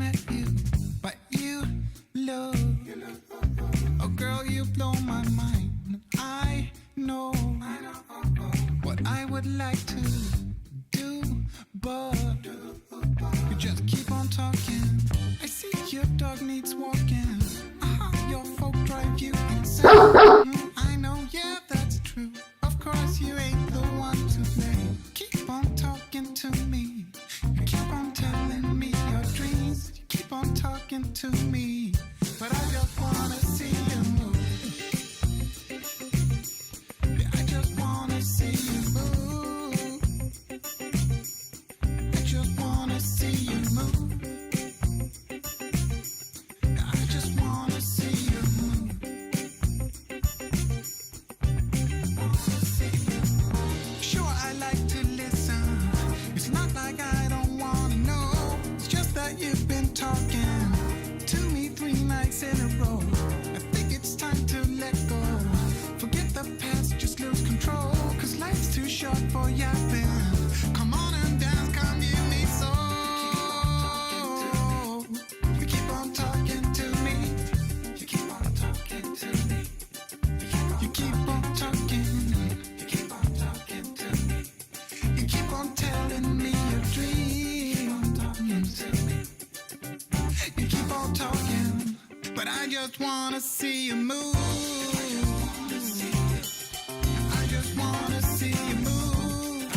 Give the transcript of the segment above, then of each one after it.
met you, but you look. Oh girl, you blow my mind. I know what I would like to do, but you just keep on talking. I see your dog needs walking. Your folk drive you insane. I know, yeah, that's true. Of course, you ain't the one to blame. Keep on talking to me. You keep on telling me your dreams. You keep on talking to me, but I just wanna see you move. Yeah, I just wanna see you move. I just wanna see you move. Yeah, I just wanna see you move. Wanna see you move. Sure, I like to listen. It's not like I don't wanna know. It's just that you've been talking to me 3 nights in a row. I think it's time to let go. Forget the past, just lose control. Cause life's too short for yapping. Come on and dance, come give me soul. You keep on talking to me. You keep on talking to me. You keep on talking. You keep on talking to me. You keep on telling me your dreams. You keep on talking, but I just wanna see you move. I just wanna see you move.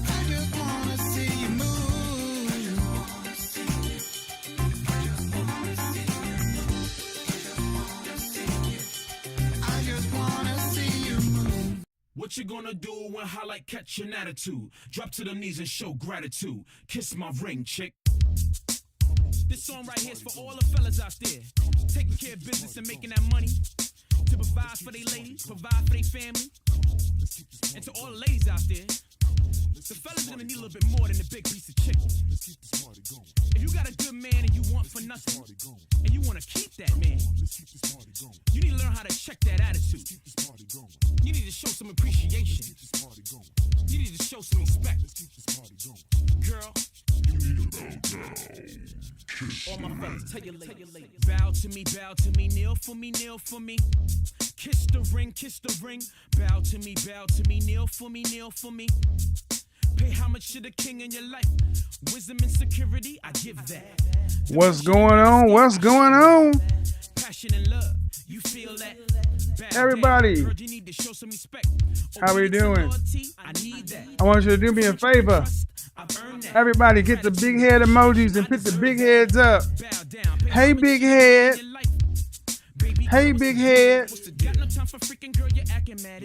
I just wanna see you move. I just wanna see you move. What you gonna do when highlight catch an attitude? Drop to them knees and show gratitude. Kiss my ring, chick. This song right here is for all the fellas out there taking care of business and making that money to provide for their ladies, provide for their family. And to all the ladies out there, the fellas are gonna need a little bit more than a big piece of chicken. If you got a good man and you want for nothing, and you wanna keep that man, you need to learn how to check that attitude. You need to show some appreciation. You need to show some respect. Girl, you need to bow down. All my fellas, tell your ladies. Bow to me, kneel for me, kneel for me. Kiss the ring, bow to me, kneel for me, kneel for me. Pay homage to the king in your life. Wisdom and security, I give that. What's going on? What's going on? Passion and love, you feel that? Everybody, Girl, you need to show some respect. how we doing? I need that. I want you to do me a favor. Everybody get the big head emojis and put the big heads up. Hey, big head. Hey, big head. Got no time for freaking girl, you're acting mad.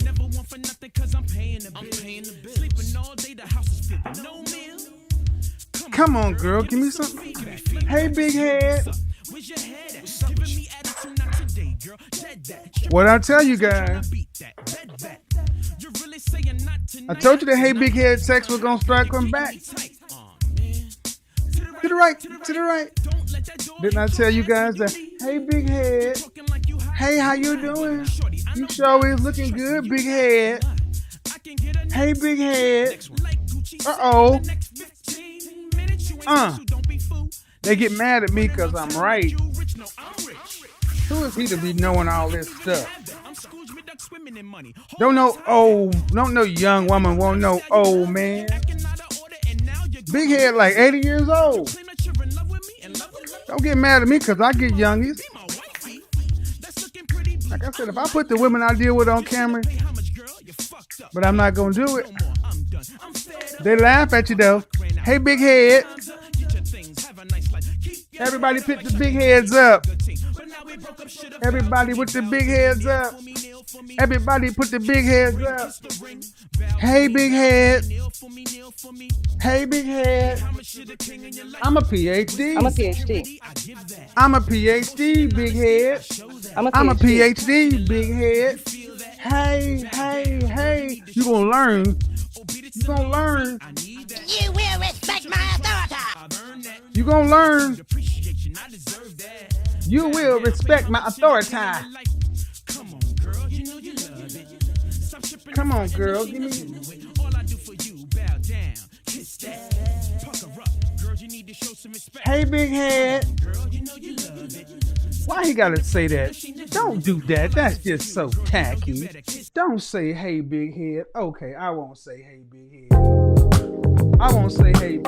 Never want for nothing cause I'm paying the bill. Sleeping all day, the house is flipping. No meal. Come on, girl. Give me something. Hey, big head. Where's your head at? Giving me attitude, not today, girl. Dead that. What I tell you guys, You're really saying not tonight. I told you that hey, big head sex was going to start coming back. To the right, to the right. Didn't I tell you guys that, hey, big head. Hey, how you doing? You sure is looking good, big head. Hey, big head. Uh-oh. They get mad at me because I'm right. Who is he to be knowing all this stuff? Don't know young woman, won't know old man. Big head like 80 years old. Don't get mad at me because I get youngies. Like I said, if I put the women I deal with on camera, but I'm not going to do it. They laugh at you though. Hey, big head. Everybody put the big heads up. Everybody with the big heads up. Everybody put the big heads up. Hey, big head. Hey, big head. I'm a PhD. I'm a PhD. I'm a PhD, big head. I'm a PhD, big head. Hey, hey, hey. You gonna learn. You gonna learn. You will respect my authority. You gonna learn. You will respect my authority. Come on, girl. Give me. Hey, big head. Why he gotta say that? Don't do that. That's just so tacky. Don't say, hey, big head. Okay, I won't say, hey, big head. I won't say, hey.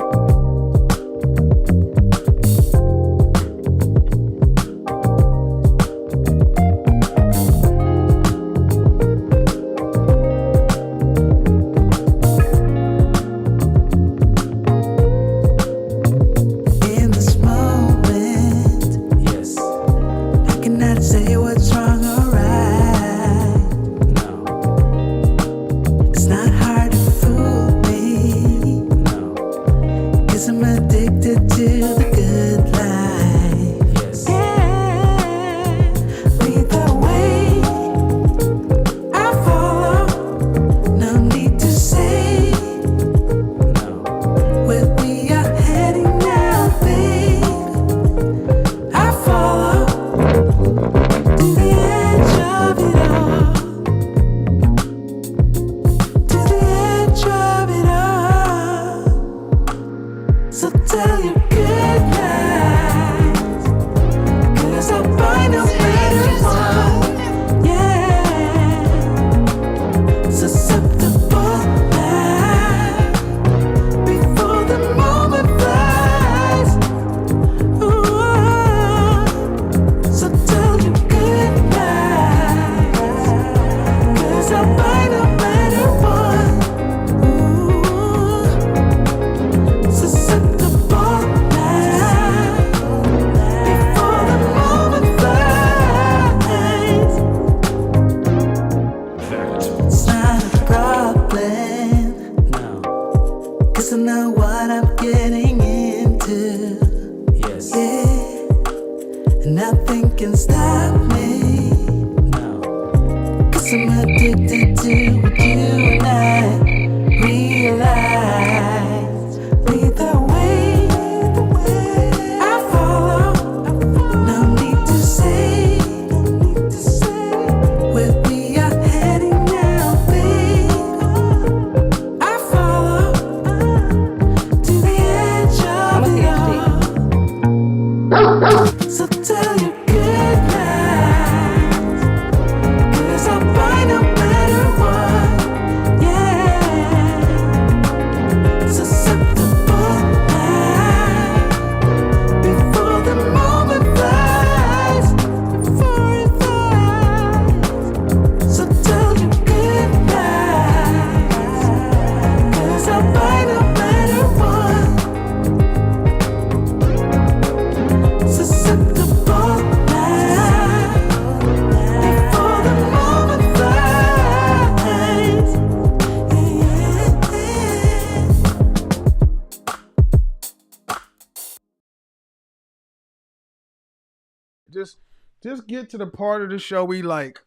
Just get to the part of the show we like.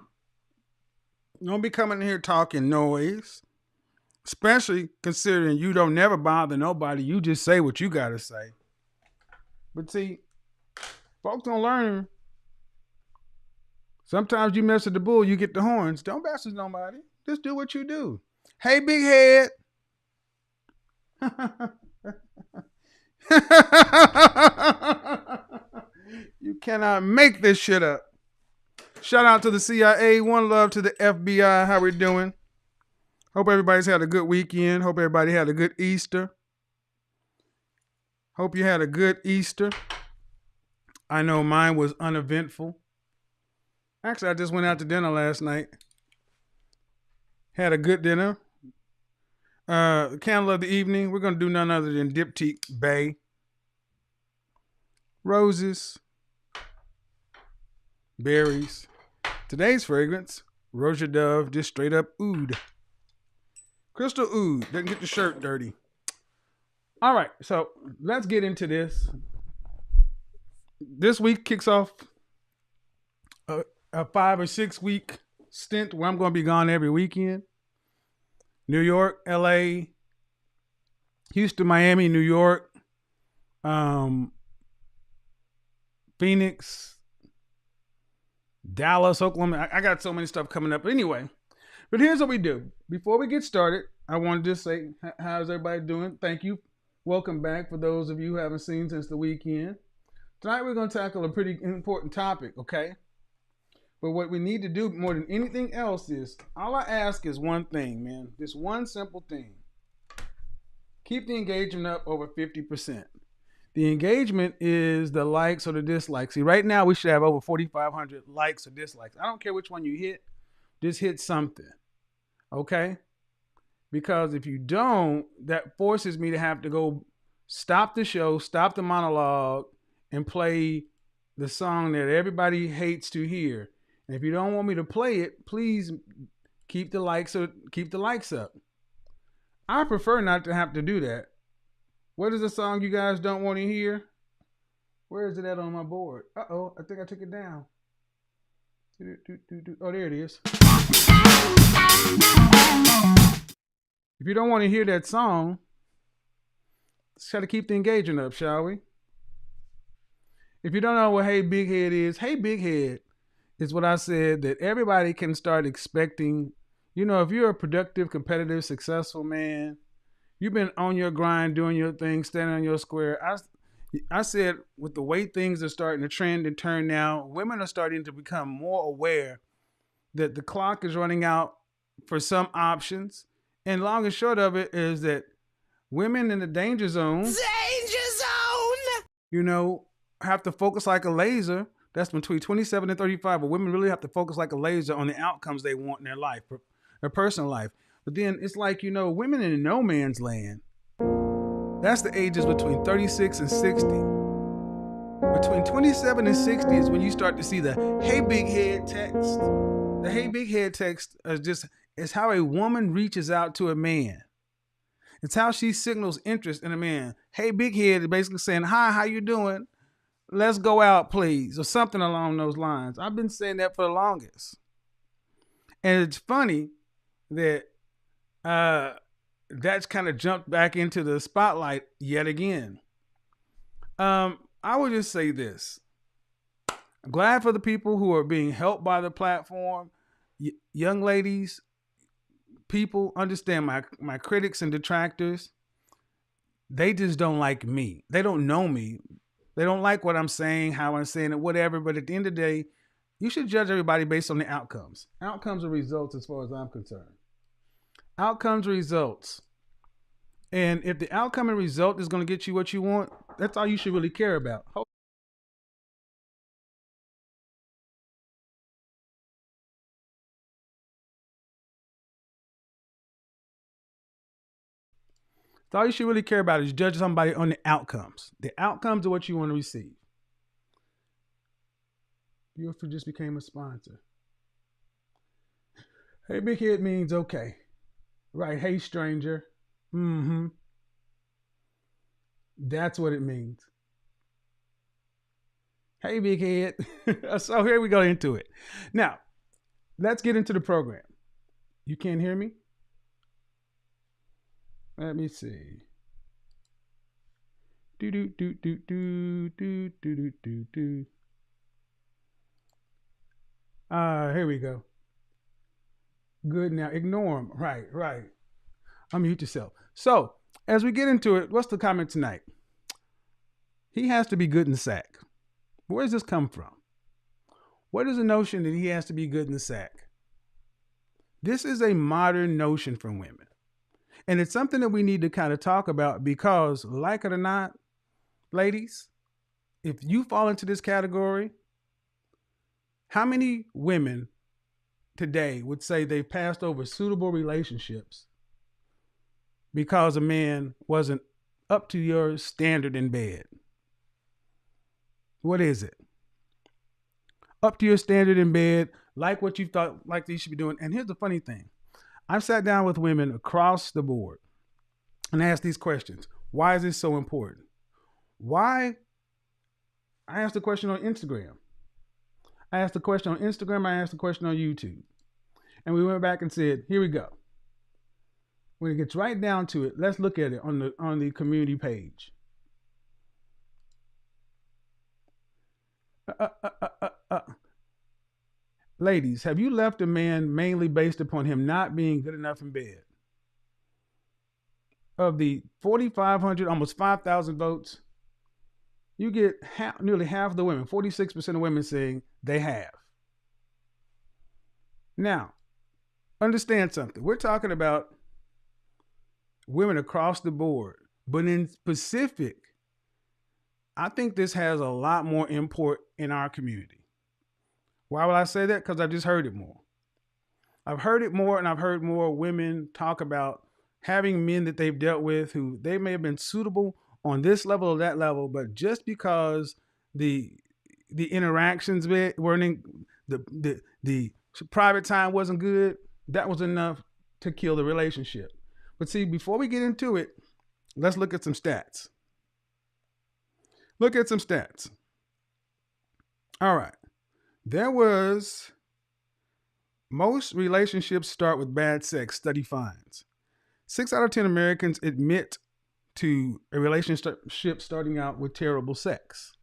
Don't be coming in here talking noise. Especially considering you don't never bother nobody. You just say what you gotta say. But see, folks don't learn. Sometimes you mess with the bull, you get the horns. Don't mess with nobody. Just do what you do. Hey, big head. You cannot make this shit up. Shout out to the CIA. One love to the FBI. How we doing? Hope everybody's had a good weekend. Hope everybody had a good Easter. Hope you had a good Easter. I know mine was uneventful. Actually, I just went out to dinner last night. Had a good dinner. Candle of the evening. We're going to do none other than Diptyque Bay. Roses. Berries. Today's fragrance, Roja Dove, just straight up oud. Crystal oud. Doesn't get the shirt dirty. All right, so let's get into this. This week kicks off a 5 or 6 week stint where I'm going to be gone every weekend. New York, LA, Houston, Miami, New York, Phoenix, Dallas, Oklahoma. I got so many stuff coming up. But anyway, but here's what we do. Before we get started, I want to just say, how's everybody doing? Thank you Welcome back for those of you who haven't seen since the weekend. Tonight we're going to tackle a pretty important topic, okay? But what we need to do more than anything else is, all I ask is one thing, man. This one simple thing. Keep the engagement up over 50%. The engagement is the likes or the dislikes. See, right now we should have over 4,500 likes or dislikes. I don't care which one you hit. Just hit something, okay? Because if you don't, that forces me to have to go stop the show, stop the monologue, and play the song that everybody hates to hear. And if you don't want me to play it, please keep the likes up. I prefer not to have to do that. What is the song you guys don't want to hear? Where is it at on my board? Uh-oh, I think I took it down. Oh, there it is. If you don't want to hear that song, let's try to keep the engagement up, shall we? If you don't know what Hey Big Head is, Hey Big Head is what I said that everybody can start expecting. You know, if you're a productive, competitive, successful man, you've been on your grind, doing your thing, standing on your square. I said with the way things are starting to trend and turn now, women are starting to become more aware that the clock is running out for some options. And long and short of it is that women in the danger zone, you know, have to focus like a laser. That's between 27 and 35. But women really have to focus like a laser on the outcomes they want in their life, their personal life. But then it's like, you know, women in no man's land. That's the ages between 36 and 60. Between 27 and 60 is when you start to see the Hey Big Head text. The Hey Big Head text is how a woman reaches out to a man. It's how she signals interest in a man. Hey Big Head is basically saying, hi, how you doing? Let's go out, please, or something along those lines. I've been saying that for the longest. And it's funny that that's kind of jumped back into the spotlight yet again. I would just say this. I'm glad for the people who are being helped by the platform. Young ladies, people, understand my critics and detractors. They just don't like me. They don't know me. They don't like what I'm saying, how I'm saying it, whatever. But at the end of the day, you should judge everybody based on the outcomes. Outcomes are results as far as I'm concerned. Outcomes are results. And if the outcome and result is going to get you what you want, that's all you should really care about. So all you should really care about is judge somebody on the outcomes. The outcomes are what you want to receive. Beautiful just became a sponsor. Hey Big Head means okay. Right, hey stranger. Mm-hmm. That's what it means. Hey Big Head. So here we go into it. Now, let's get into the program. You can't hear me? Let me see. Do do do do do do do do do do. Here we go. Good now. Ignore them. Right. Unmute yourself. So, as we get into it, what's the comment tonight? He has to be good in the sack. Where does this come from? What is the notion that he has to be good in the sack? This is a modern notion for women. And it's something that we need to kind of talk about because, like it or not, ladies, if you fall into this category, how many women today would say they've passed over suitable relationships because a man wasn't up to your standard in bed? What is it? Up to your standard in bed, like what you thought like they should be doing. And here's the funny thing. I've sat down with women across the board and asked these questions. Why is this so important? Why? I asked the question on Instagram. I asked the question on YouTube. And we went back and said, here we go. When it gets right down to it, let's look at it on the community page. Ladies, have you left a man mainly based upon him not being good enough in bed? of the 4,500, almost 5,000 votes, you get nearly half of the women, 46% of women saying they have. Now, understand something. We're talking about women across the board, but in specific, I think this has a lot more import in our community. Why would I say that? Because I just heard it more. I've heard it more, and I've heard more women talk about having men that they've dealt with who they may have been suitable on this level or that level, but just because the interactions weren't the private time wasn't good, that was enough to kill the relationship. But see, before we get into it, let's look at some stats. Look at some stats. All right. Most relationships start with bad sex, study finds. 6 out of 10 Americans admit to a relationship starting out with terrible sex.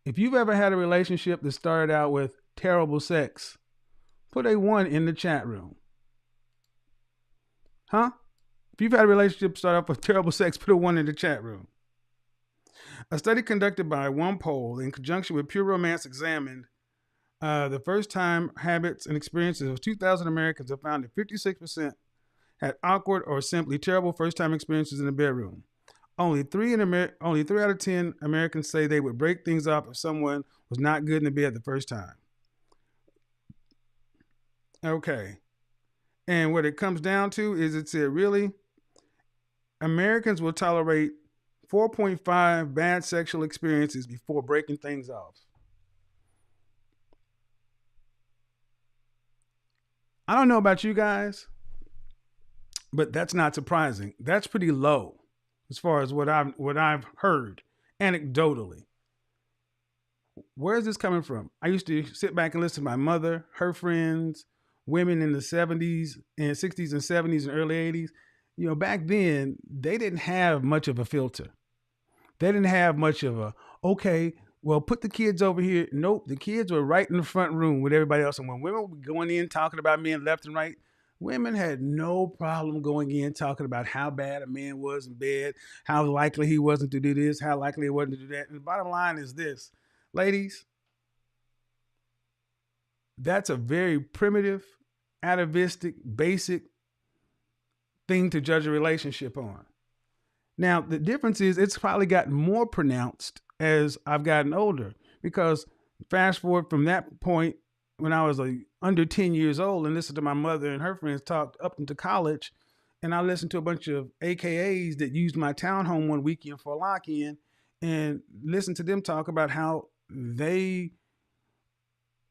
If you've ever had a relationship that started out with terrible sex, put a 1 in the chat room. Huh? If you've had a relationship start off with terrible sex, put a 1 in the chat room. A study conducted by OnePoll in conjunction with Pure Romance examined the first-time habits and experiences of 2,000 Americans have found that 56% had awkward or simply terrible first-time experiences in the bedroom. Only 3 out of 10 Americans say they would break things up if someone was not good in the bed the first time. Okay. And what it comes down to is it said, really, Americans will tolerate 4.5 bad sexual experiences before breaking things off. I don't know about you guys, but that's not surprising. That's pretty low as far as what I've heard anecdotally. Where is this coming from? I used to sit back and listen to my mother, her friends, women in the 70s and 60s and 70s and early 80s. You know, back then, they didn't have much of a filter. They didn't have much of a, okay, well, put the kids over here. Nope, the kids were right in the front room with everybody else. And when women were going in talking about men left and right, women had no problem going in talking about how bad a man was in bed, how likely he wasn't to do this, how likely he wasn't to do that. And the bottom line is this, ladies, that's a very primitive, atavistic, basic thing to judge a relationship on. Now, the difference is it's probably gotten more pronounced as I've gotten older, because fast forward from that point when I was under 10 years old and listened to my mother and her friends talk up into college, and I listened to a bunch of AKAs that used my townhome one weekend for a lock-in and listened to them talk about how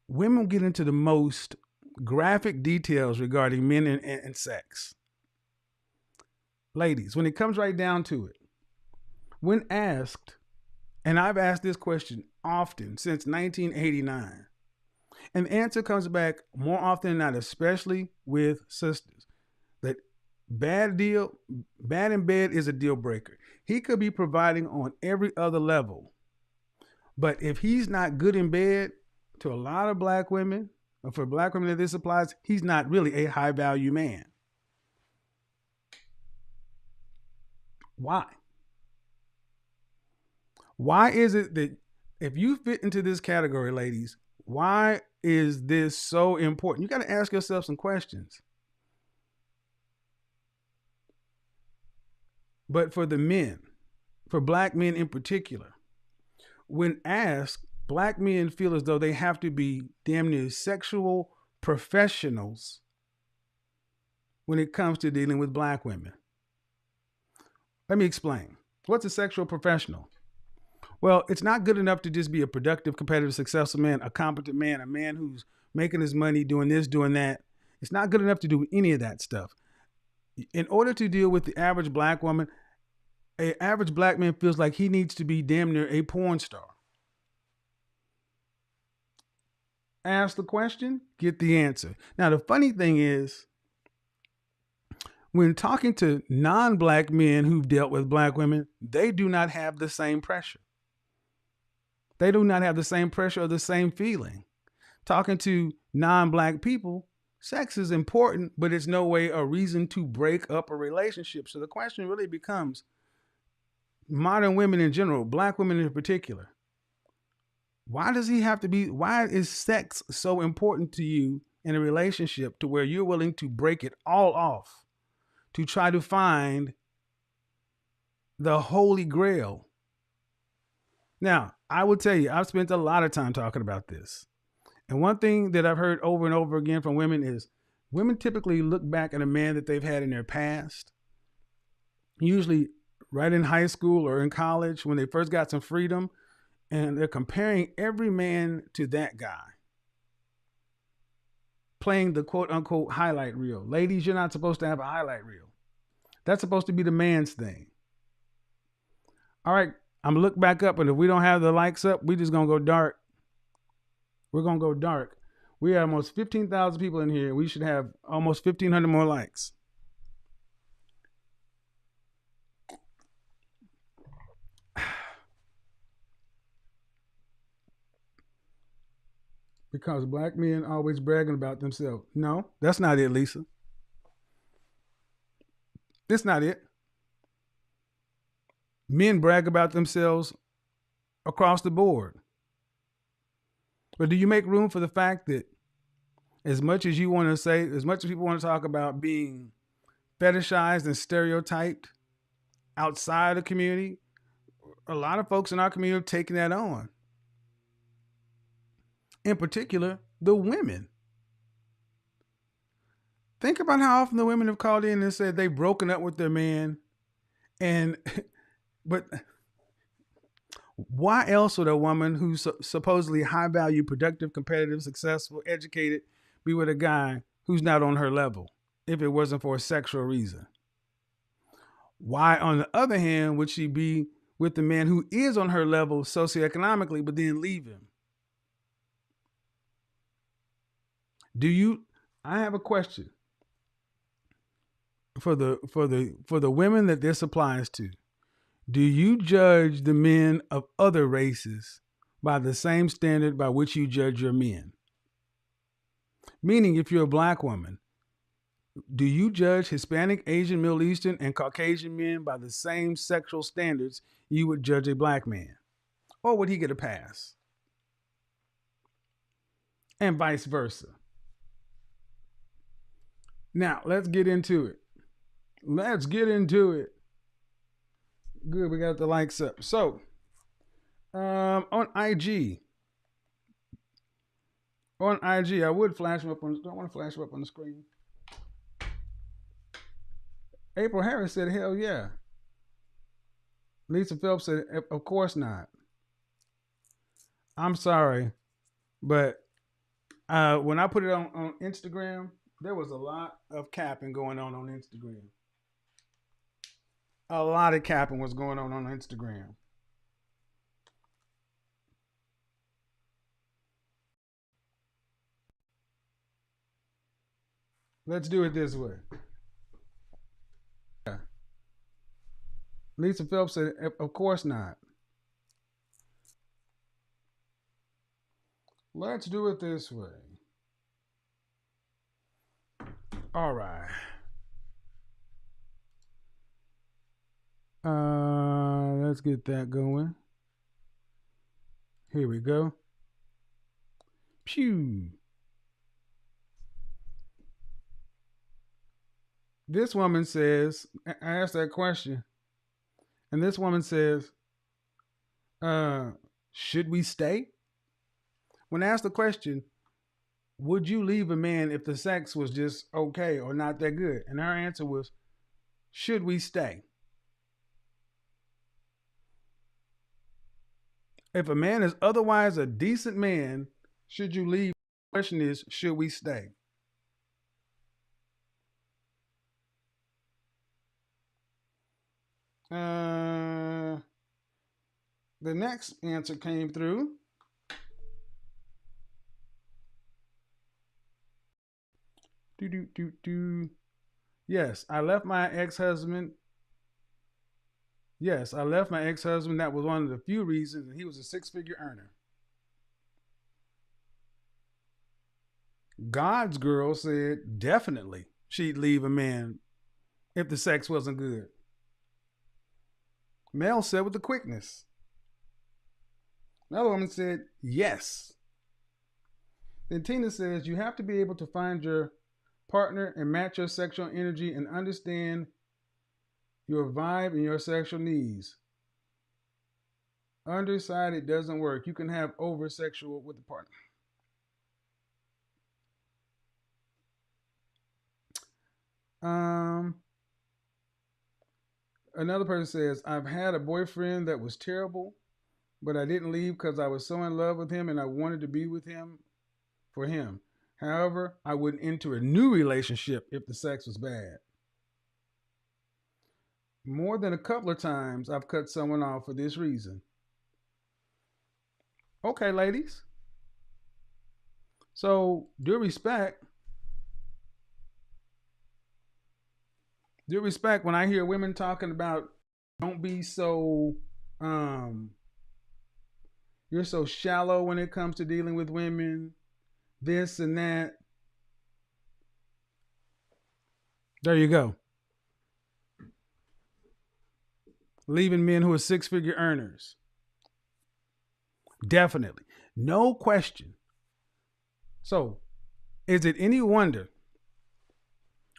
women get into the most graphic details regarding men and sex. Ladies, when it comes right down to it, when asked, and I've asked this question often since 1989, and the answer comes back more often than not, especially with sisters, that bad in bed is a deal breaker. He could be providing on every other level, but if he's not good in bed, to a lot of black women, or for black women that this applies, he's not really a high value man. Why? Why is it that if you fit into this category, ladies, why is this so important? You got to ask yourself some questions. But for the men, for black men in particular, when asked, black men feel as though they have to be damn near sexual professionals when it comes to dealing with black women. Let me explain. What's a sexual professional? Well, it's not good enough to just be a productive, competitive, successful man, a competent man, a man who's making his money, doing this, doing that. It's not good enough to do any of that stuff. In order to deal with the average black woman, an average black man feels like he needs to be damn near a porn star. Ask the question, get the answer. Now, the funny thing is, when talking to non-black men who've dealt with black women, they do not have the same pressure. They do not have the same pressure or the same feeling. Talking to non-black people, Sex is important, but it's no way a reason to break up a relationship. So the question really becomes, modern women in general, black women in particular, why is sex so important to you in a relationship to where you're willing to break it all off to try to find the holy grail? Now, I will tell you, I've spent a lot of time talking about this. And one thing that I've heard over and over again from women is women typically look back at a man that they've had in their past, usually right in high school or in college when they first got some freedom, and they're comparing every man to that guy, playing the quote unquote highlight reel. Ladies, you're not supposed to have a highlight reel. That's supposed to be the man's thing. All right, I'm gonna look back up, and if we don't have the likes up, we just gonna go dark. We're gonna go dark. We have almost 15,000 people in here. We should have almost 1,500 more likes. Because black men always bragging about themselves. No, that's not it, Lisa. That's not it. Men brag about themselves across the board. But do you make room for the fact that as much as you want to say, as much as people want to talk about being fetishized and stereotyped outside the community, a lot of folks in our community are taking that on. In particular, the women. Think about how often the women have called in and said they've broken up with their man. But why else would a woman who's supposedly high value, productive, competitive, successful, educated, be with a guy who's not on her level if it wasn't for a sexual reason? Why, on the other hand, would she be with the man who is on her level socioeconomically, but then leave him? I have a question for the women that this applies to. Do you judge the men of other races by the same standard by which you judge your men? Meaning, if you're a black woman, do you judge Hispanic, Asian, Middle Eastern, and Caucasian men by the same sexual standards you would judge a black man? Or would he get a pass? And vice versa. Now, let's get into it. Good, we got the likes up. So, on IG, I would flash them up on. Don't want to flash them up on the screen. April Harris said, "Hell yeah." Lisa Phelps said, "Of course not." I'm sorry, but when I put it on Instagram, there was a lot of capping going on Instagram. A lot of capping was going on Instagram. Let's do it this way. Lisa Phelps said, "Of course not." Let's do it this way. All right. Let's get that going. Here we go. Pew. This woman says, I asked that question, and this woman says, should we stay? When asked the question, would you leave a man if the sex was just okay or not that good? And her answer was, should we stay? If a man is otherwise a decent man, should you leave? The question is, should we stay? The next answer came through. Yes, I left my ex-husband. Yes, I left my ex-husband. That was one of the few reasons, and he was a six-figure earner. God's girl said definitely she'd leave a man if the sex wasn't good. Mel said with the quickness. Another woman said yes. Then Tina says you have to be able to find your partner and match your sexual energy and understand your vibe and your sexual needs. Undersided doesn't work. You can have over sexual with the partner. Another person says, I've had a boyfriend that was terrible, but I didn't leave because I was so in love with him and I wanted to be with him for him. However, I wouldn't enter a new relationship if the sex was bad. More than a couple of times, I've cut someone off for this reason. Okay, ladies. So, due respect when I hear women talking about don't be so you're so shallow when it comes to dealing with women, this and that. There you go. Leaving men who are six-figure earners. Definitely. No question. So, is it any wonder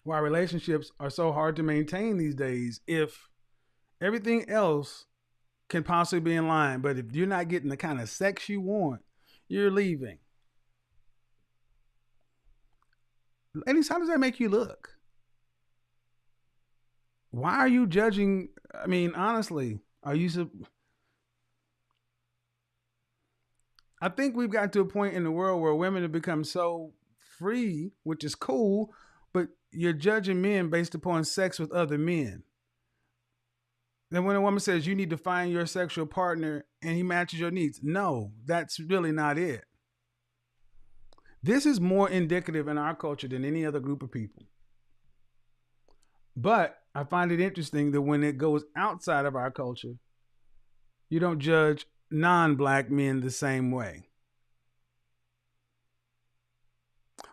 why relationships are so hard to maintain these days if everything else can possibly be in line, but if you're not getting the kind of sex you want, you're leaving? Ladies, how does that make you look? Why are you judging? I mean, honestly, are you... I think we've got to a point in the world where women have become so free, which is cool, but you're judging men based upon sex with other men. Then when a woman says you need to find your sexual partner and he matches your needs, no, that's really not it. This is more indicative in our culture than any other group of people. But I find it interesting that when it goes outside of our culture, you don't judge non-black men the same way.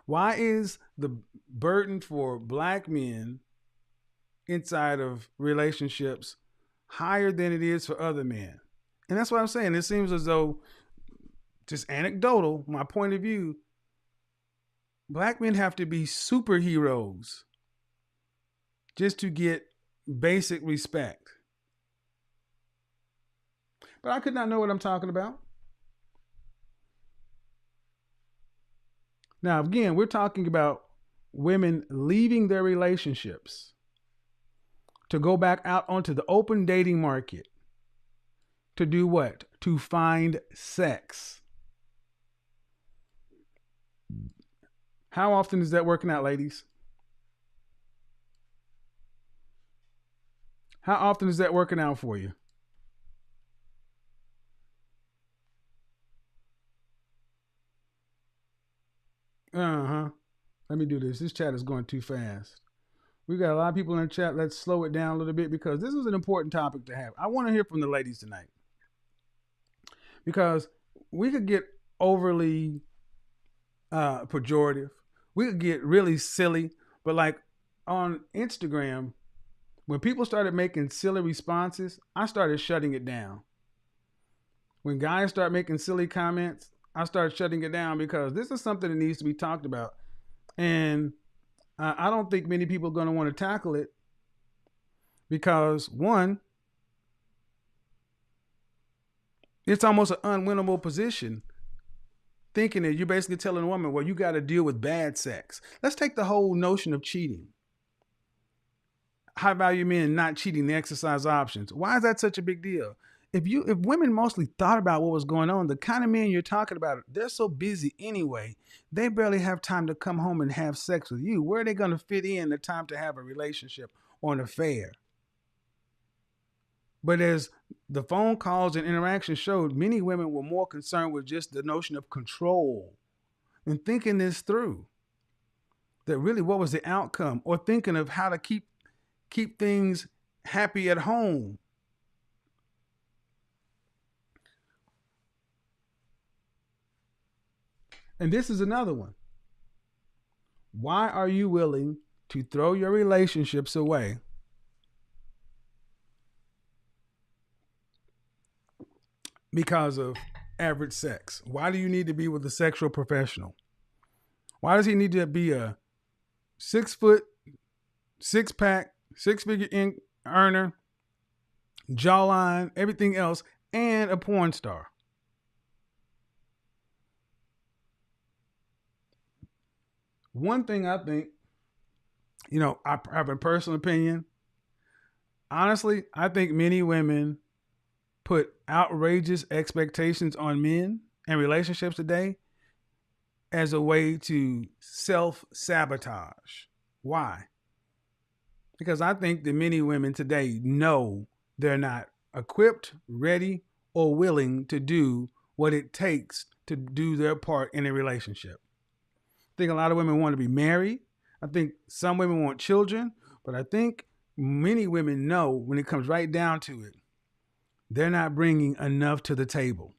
Why is the burden for black men inside of relationships higher than it is for other men? And that's what I'm saying. It seems as though, just anecdotal, my point of view, black men have to be superheroes just to get basic respect. But I could not know what I'm talking about. Now, again, we're talking about women leaving their relationships to go back out onto the open dating market. To do what? To find sex. How often is that working out, ladies? How often is that working out for you? Let me do this. This chat is going too fast. We got a lot of people in the chat. Let's slow it down a little bit because this is an important topic to have. I want to hear from the ladies tonight because we could get overly pejorative. We could get really silly. But like on Instagram, when people started making silly responses, I started shutting it down. When guys start making silly comments, I started shutting it down because this is something that needs to be talked about. And I don't think many people are going to want to tackle it because, one, it's almost an unwinnable position thinking that you're basically telling a woman, well, you got to deal with bad sex. Let's take the whole notion of cheating. High value men not cheating, the exercise options. Why is that such a big deal? If women mostly thought about what was going on, the kind of men you're talking about, they're so busy anyway. They barely have time to come home and have sex with you. Where are they going to fit in the time to have a relationship or an affair? But as the phone calls and interactions showed, many women were more concerned with just the notion of control and thinking this through. That really, what was the outcome? Or thinking of how to keep things happy at home. And this is another one. Why are you willing to throw your relationships away because of average sex? Why do you need to be with a sexual professional? Why does he need to be a 6 foot, 6-pack, 6-figure earner, jawline, everything else, and a porn star? One thing I think, I have a personal opinion. Honestly, I think many women put outrageous expectations on men and relationships today as a way to self-sabotage. Why? Because I think that many women today know they're not equipped, ready, or willing to do what it takes to do their part in a relationship. I think a lot of women want to be married. I think some women want children, but I think many women know when it comes right down to it, they're not bringing enough to the table.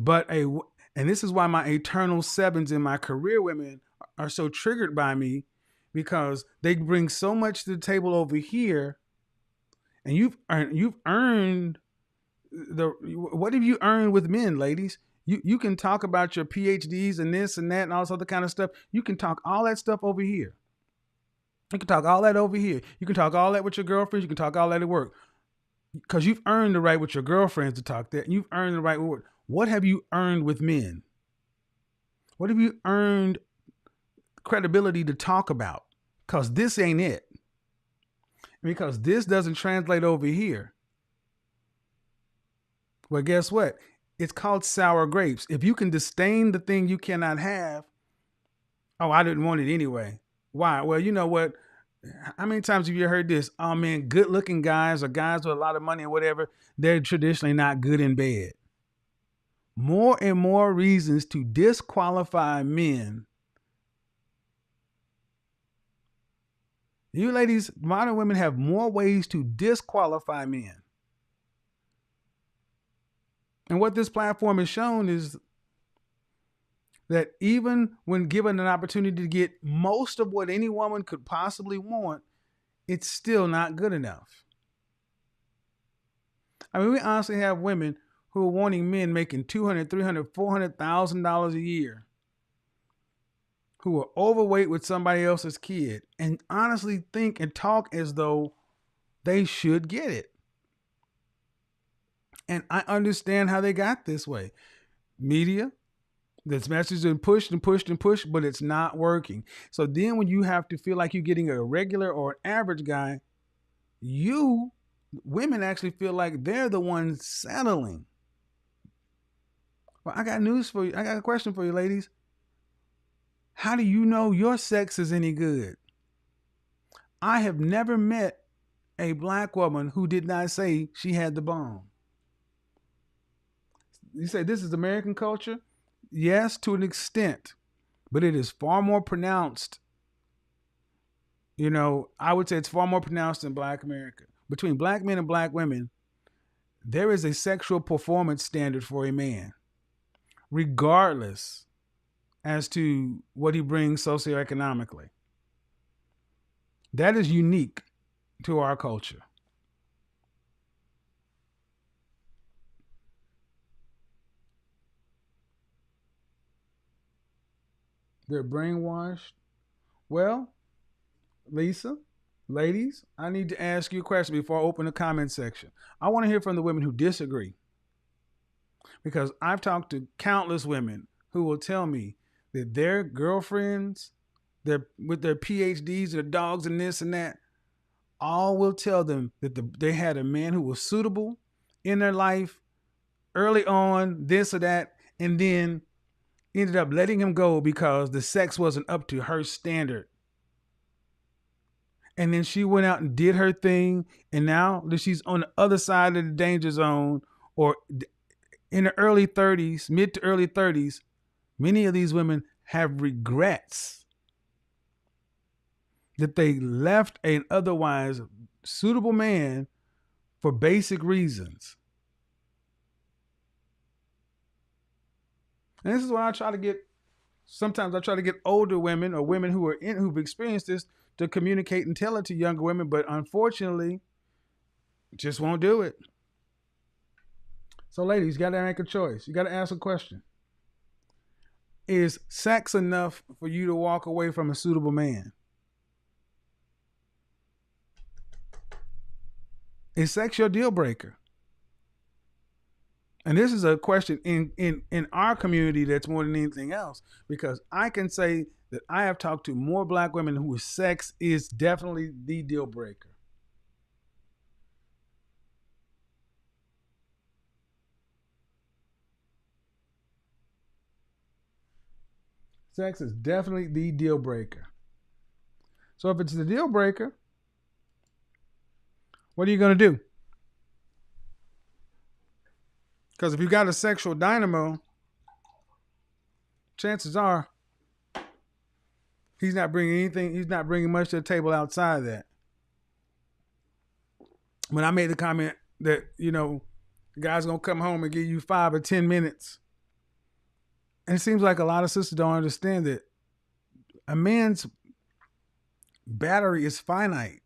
And this is why my eternal sevens in my career women are so triggered by me, because they bring so much to the table over here, and you've earned what have you earned with men, ladies? You can talk about your PhDs and this and that and all this other kind of stuff. You can talk all that stuff over here. You can talk all that over here. You can talk all that with your girlfriends. You can talk all that at work, because you've earned the right with your girlfriends to talk that. You've earned the right with work. What have you earned with men? What have you earned credibility to talk about? Because this ain't it. Because this doesn't translate over here. Well, guess what? It's called sour grapes. If you can disdain the thing you cannot have, oh, I didn't want it anyway. Why? Well, you know what? How many times have you heard this? Oh, man, good-looking guys or guys with a lot of money or whatever, they're traditionally not good in bed. More and more reasons to disqualify men. You ladies, modern women have more ways to disqualify men. And what this platform has shown is that even when given an opportunity to get most of what any woman could possibly want, it's still not good enough. I mean, we honestly have women who are wanting men making $200,000, $300,000, $400,000 a year, who are overweight with somebody else's kid, and honestly think and talk as though they should get it. And I understand how they got this way. Media, this message has been pushed and pushed and pushed, but it's not working. So then when you have to feel like you're getting a regular or an average guy, women actually feel like they're the ones settling. Well, I got news for you. I got a question for you, ladies. How do you know your sex is any good? I have never met a black woman who did not say she had the bomb. You say this is American culture? Yes, to an extent, but it is far more pronounced. I would say it's far more pronounced in Black America. Between black men and black women, there is a sexual performance standard for a man, regardless as to what he brings socioeconomically. That is unique to our culture. They're brainwashed. Well, Lisa, ladies, I need to ask you a question before I open the comment section. I want to hear from the women who disagree, because I've talked to countless women who will tell me that their girlfriends, with their PhDs, their dogs and this and that, all will tell them that they had a man who was suitable in their life early on, this or that, and then ended up letting him go because the sex wasn't up to her standard. And then she went out and did her thing, and now that she's on the other side of the danger zone, or in the early 30s, mid to early 30s, many of these women have regrets that they left an otherwise suitable man for basic reasons. And this is what I try to get sometimes I try to get older women or women who've experienced this to communicate and tell it to younger women, but unfortunately, just won't do it. So, ladies, you got to make a choice. You got to ask a question: is sex enough for you to walk away from a suitable man? Is sex your deal breaker? And this is a question in our community that's more than anything else, because I can say that I have talked to more black women who sex is definitely the deal breaker. Sex is definitely the deal breaker. So if it's the deal breaker, what are you going to do? Because if you got a sexual dynamo, chances are he's not bringing much to the table outside of that. When I made the comment that, the guy's going to come home and give you 5 or 10 minutes, and it seems like a lot of sisters don't understand that a man's battery is finite.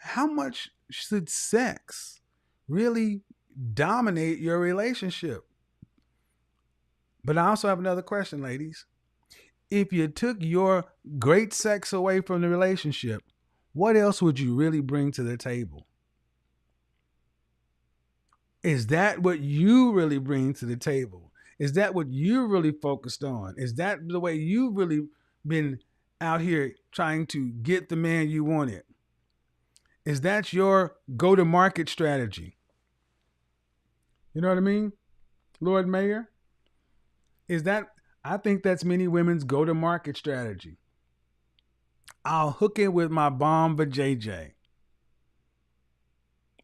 How much should sex really dominate your relationship? But I also have another question, ladies. If you took your great sex away from the relationship, what else would you really bring to the table? Is that what you really bring to the table? Is that what you're really focused on? Is that the way you've really been out here trying to get the man you wanted? Is that your go-to-market strategy? You know what I mean, Lord Mayor? I think that's many women's go-to-market strategy. I'll hook it with my bomb for JJ.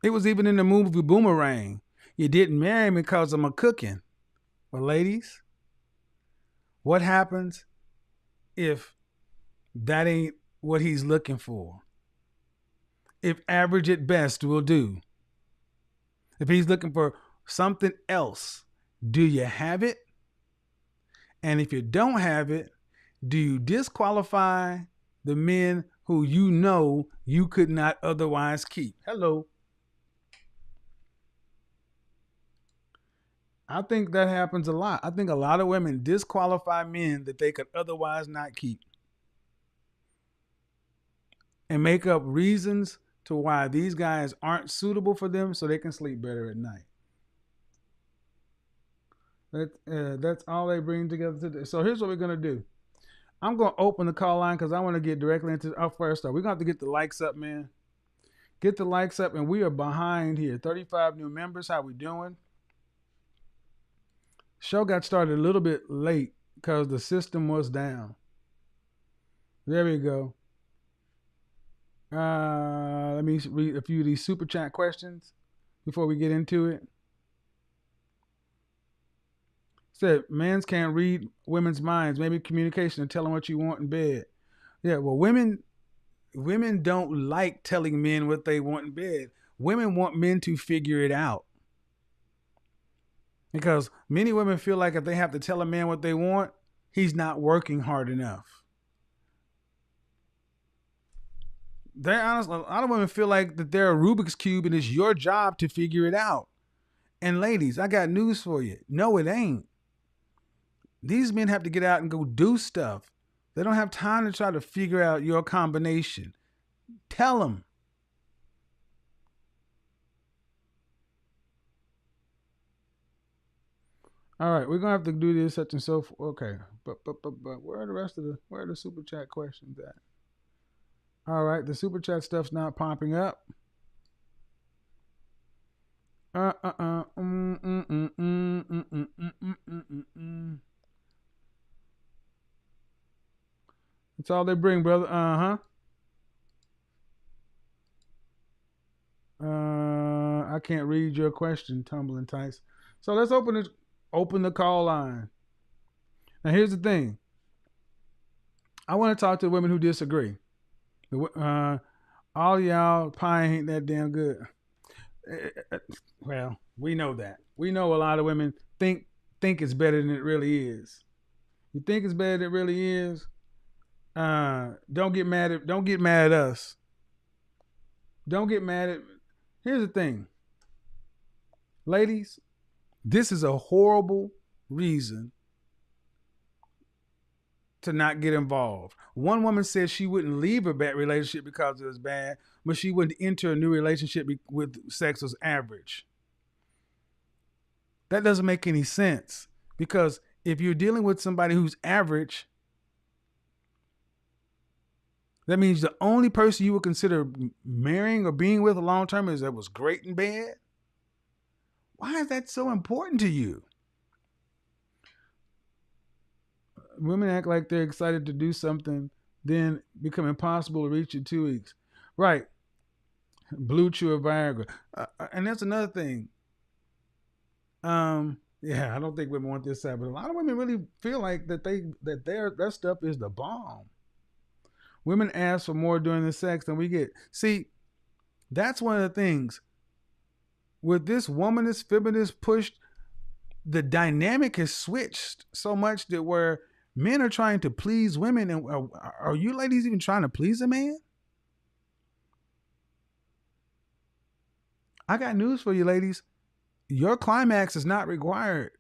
It was even in the movie Boomerang. You didn't marry me because I'm a cooking. Well, ladies, what happens if that ain't what he's looking for? If average at best will do. If he's looking for something else, do you have it? And if you don't have it, do you disqualify the men who you could not otherwise keep? Hello. I think that happens a lot. I think a lot of women disqualify men that they could otherwise not keep and make up reasons to why these guys aren't suitable for them so they can sleep better at night. That's all they bring together today. So here's what we're going to do. I'm going to open the call line because I want to get directly into our first start. We're going to have to get the likes up, man. Get the likes up, and we are behind here. 35 new members. How we doing? Show got started a little bit late because the system was down. There we go. Let me read a few of these super chat questions before we get into it. Said, men's can't read women's minds. Maybe communication and tell them what you want in bed. Yeah, well, women don't like telling men what they want in bed. Women want men to figure it out. Because many women feel like if they have to tell a man what they want, he's not working hard enough. They're honest. A lot of women feel like that they're a Rubik's Cube and it's your job to figure it out. And ladies, I got news for you. No, it ain't. These men have to get out and go do stuff. They don't have time to try to figure out your combination. Tell them. All right, we're gonna have to do this such and so forth. Okay, but where are the super chat questions at? All right, the super chat stuff's not popping up. That's all they bring, brother. I can't read your question, Tumbling Tice. So let's open the call line. Now here's the thing. I want to talk to women who disagree. All y'all pie ain't that damn good. Well, we know that. We know a lot of women think think it's better than it really is. You think it's better than it really is. Don't get mad at us. Don't get mad at. Here's the thing, ladies. This is a horrible reason to not get involved. One woman said she wouldn't leave a bad relationship because it was bad, but she wouldn't enter a new relationship with sex was average. That doesn't make any sense, because if you're dealing with somebody who's average, that means the only person you would consider marrying or being with a long term is that was great in bed. Why is that so important to you? Women act like they're excited to do something, then become impossible to reach in 2 weeks. Right. Blue Chew or Viagra. And that's another thing. Yeah, I don't think women want this side, but a lot of women really feel like that their stuff is the bomb. Women ask for more during the sex than we get. See, that's one of the things. With this womanist, feminist push, the dynamic has switched so much that where men are trying to please women, and are you ladies even trying to please a man? I got news for you, ladies. Your climax is not required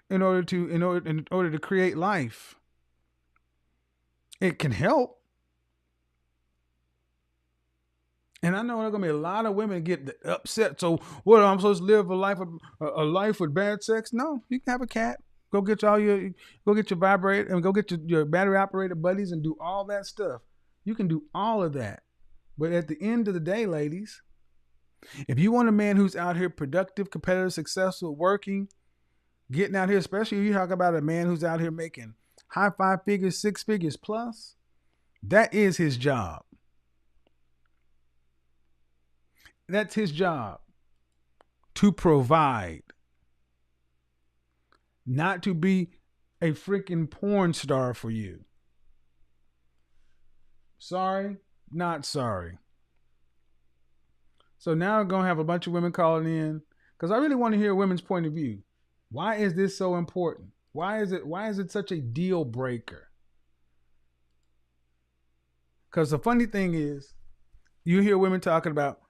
in order to create life. It can help. And I know there are going to be a lot of women get upset. So what, I'm supposed to live a life with bad sex? No, you can have a cat. Go get your vibrator and go get your battery operated buddies and do all that stuff. You can do all of that. But at the end of the day, ladies, if you want a man who's out here productive, competitive, successful, working, getting out here, especially if you talk about a man who's out here making high 5 figures, 6 figures plus, that is his job. That's his job, to provide, not to be a freaking porn star for you. Sorry, not sorry. So now we're going to have a bunch of women calling in, because I really want to hear women's point of view. Why is this so important? Why is it such a deal breaker? Because the funny thing is, you hear women talking about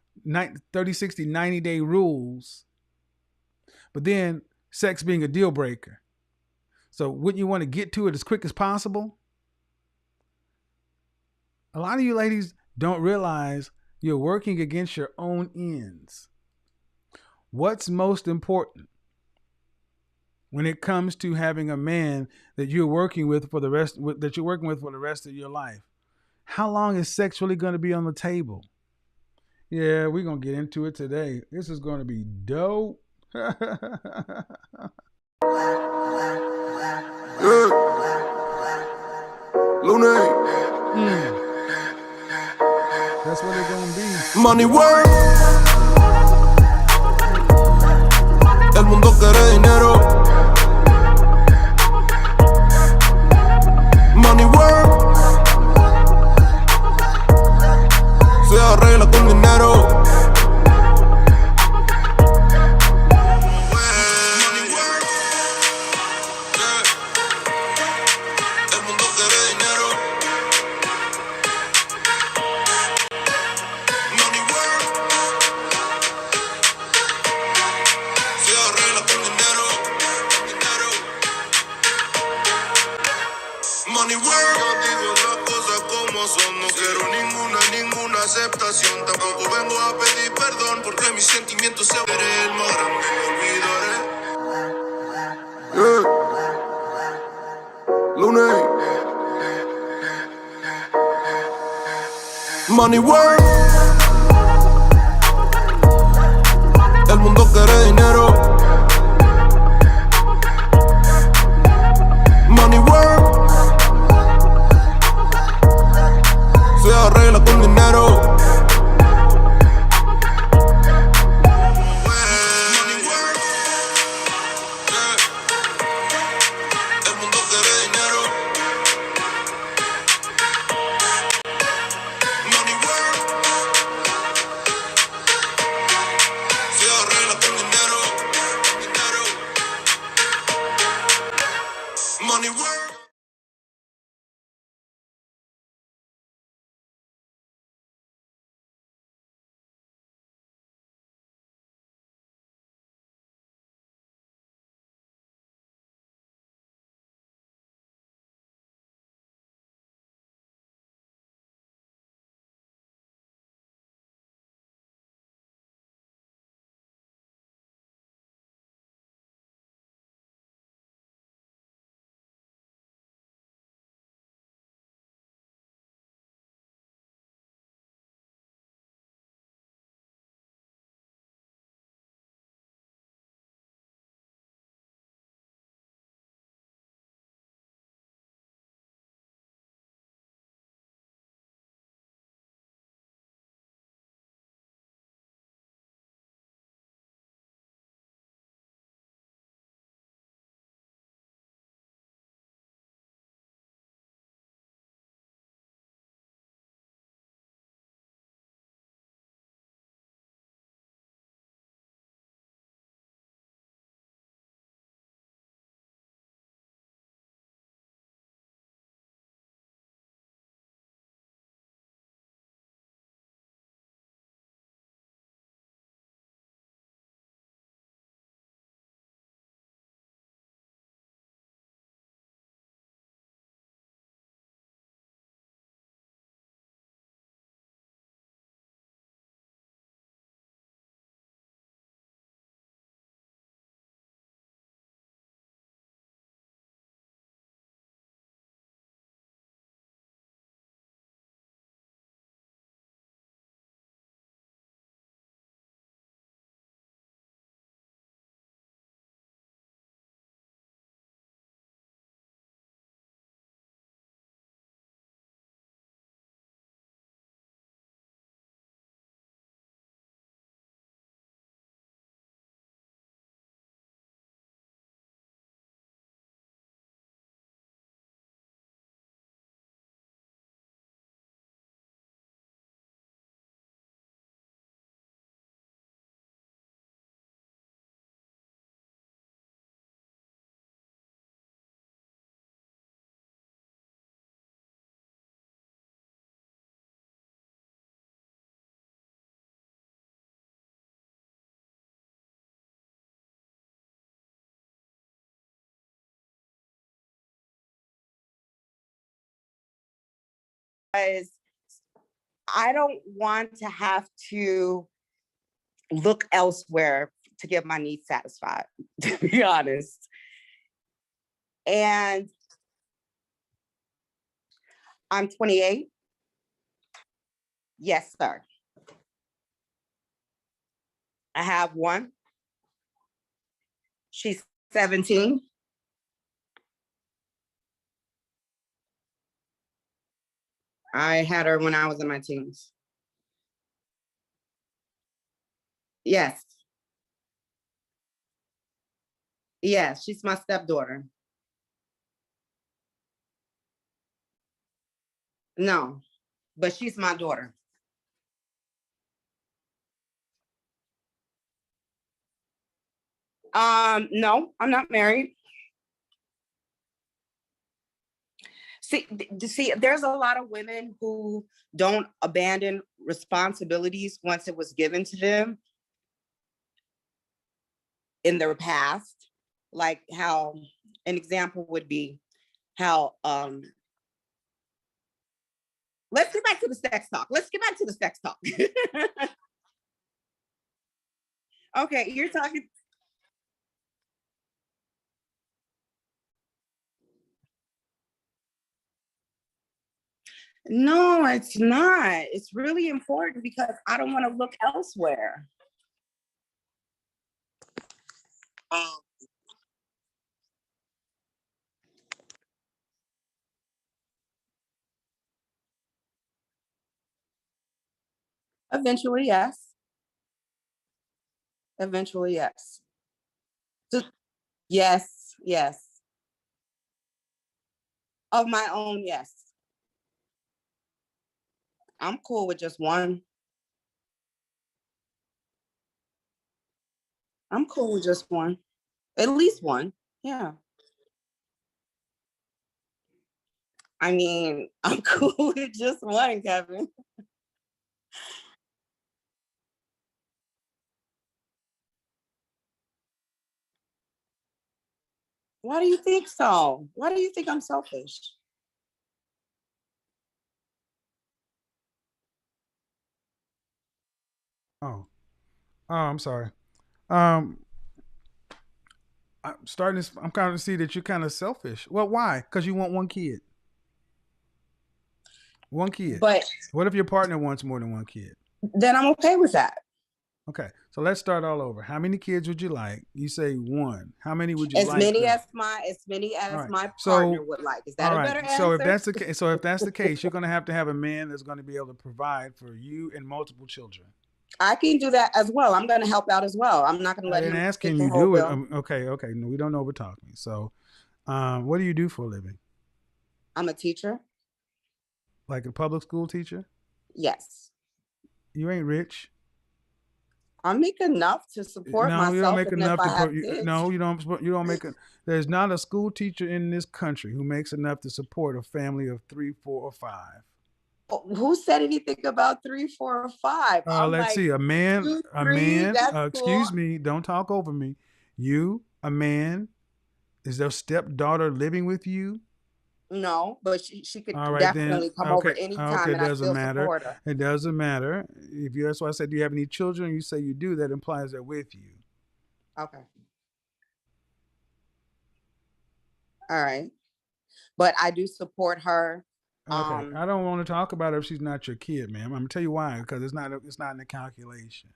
30, 60, 90-day rules, but then sex being a deal breaker. So wouldn't you want to get to it as quick as possible? A lot of you ladies don't realize you're working against your own ends. What's most important when it comes to having a man that you're working with for the rest of your life? How long is sex really going to be on the table? Yeah, we're going to get into it today. This is going to be dope. Yeah. Lune. That's what it's going to be. Money work. El mundo quiere dinero. Money work. Se arregla con dinero. Money work. Yo digo las cosas como son. No quiero ninguna aceptación. Tampoco vengo a pedir perdón, porque mis sentimientos se veré el más grande, me olvidaré. Lune. Money work. El mundo quiere dinero. Money work. Se arregla con dinero. Money work. El mundo quiere dinero. Money work. I don't want to have to look elsewhere to get my needs satisfied, to be honest. And I'm 28. Yes, sir. I have one. She's 17. I had her when I was in my teens. Yes. Yes, she's my stepdaughter. No, but she's my daughter. No, I'm not married. See, there's a lot of women who don't abandon responsibilities once it was given to them in their past. Like how an example would be how let's get back to the sex talk. Okay, you're talking. No, it's not. It's really important because I don't want to look elsewhere. Eventually, yes. Eventually, yes. Yes, yes. Of my own, yes. I'm cool with just one. I'm cool with just one. At least one. Yeah. I mean, I'm cool with just one, Kevin. Why do you think so? Why do you think I'm selfish? Oh, I'm sorry. Um, I'm kind of see that you're kind of selfish. Well, why? Because you want one kid. One kid. But What if your partner wants more than one kid? then I'm okay with that. Okay, so let's start all over. How many kids would you like? You say one. How many would you As like? many though? as All right. my So, partner would like. Is that all a right. better So if answer? that's the case, you're going to have a man that's going to be able to provide for you and multiple children. I can do that as well. I'm going to help out as well. I'm not going to I let didn't him ask get can the you whole do it. bill. Okay. No, we don't know we're talking. So, what do you do for a living? I'm a teacher. Like a public school teacher? Yes. You ain't rich. I make enough to support No, you don't myself, make and if enough I to have put. kids. No, you don't. You don't make it. There's not a school teacher in this country who makes enough to support a family of 3, 4, or 5. Who said anything about 3, 4, or 5? I'm Let's like see. A man. 2, A 3. man. That's cool. Excuse me. Don't talk over me. You, a man. Is their stepdaughter living with you? No, but she could All right then. definitely come over Okay. anytime, Okay. and I Doesn't still matter. support her. It doesn't matter. If you, that's why I said, do you have any children? You say you do. That implies they're with you. Okay. All right. But I do support her. Okay. I don't want to talk about her if she's not your kid, ma'am. I'm gonna tell you why. Because it's not. It's not in the calculation.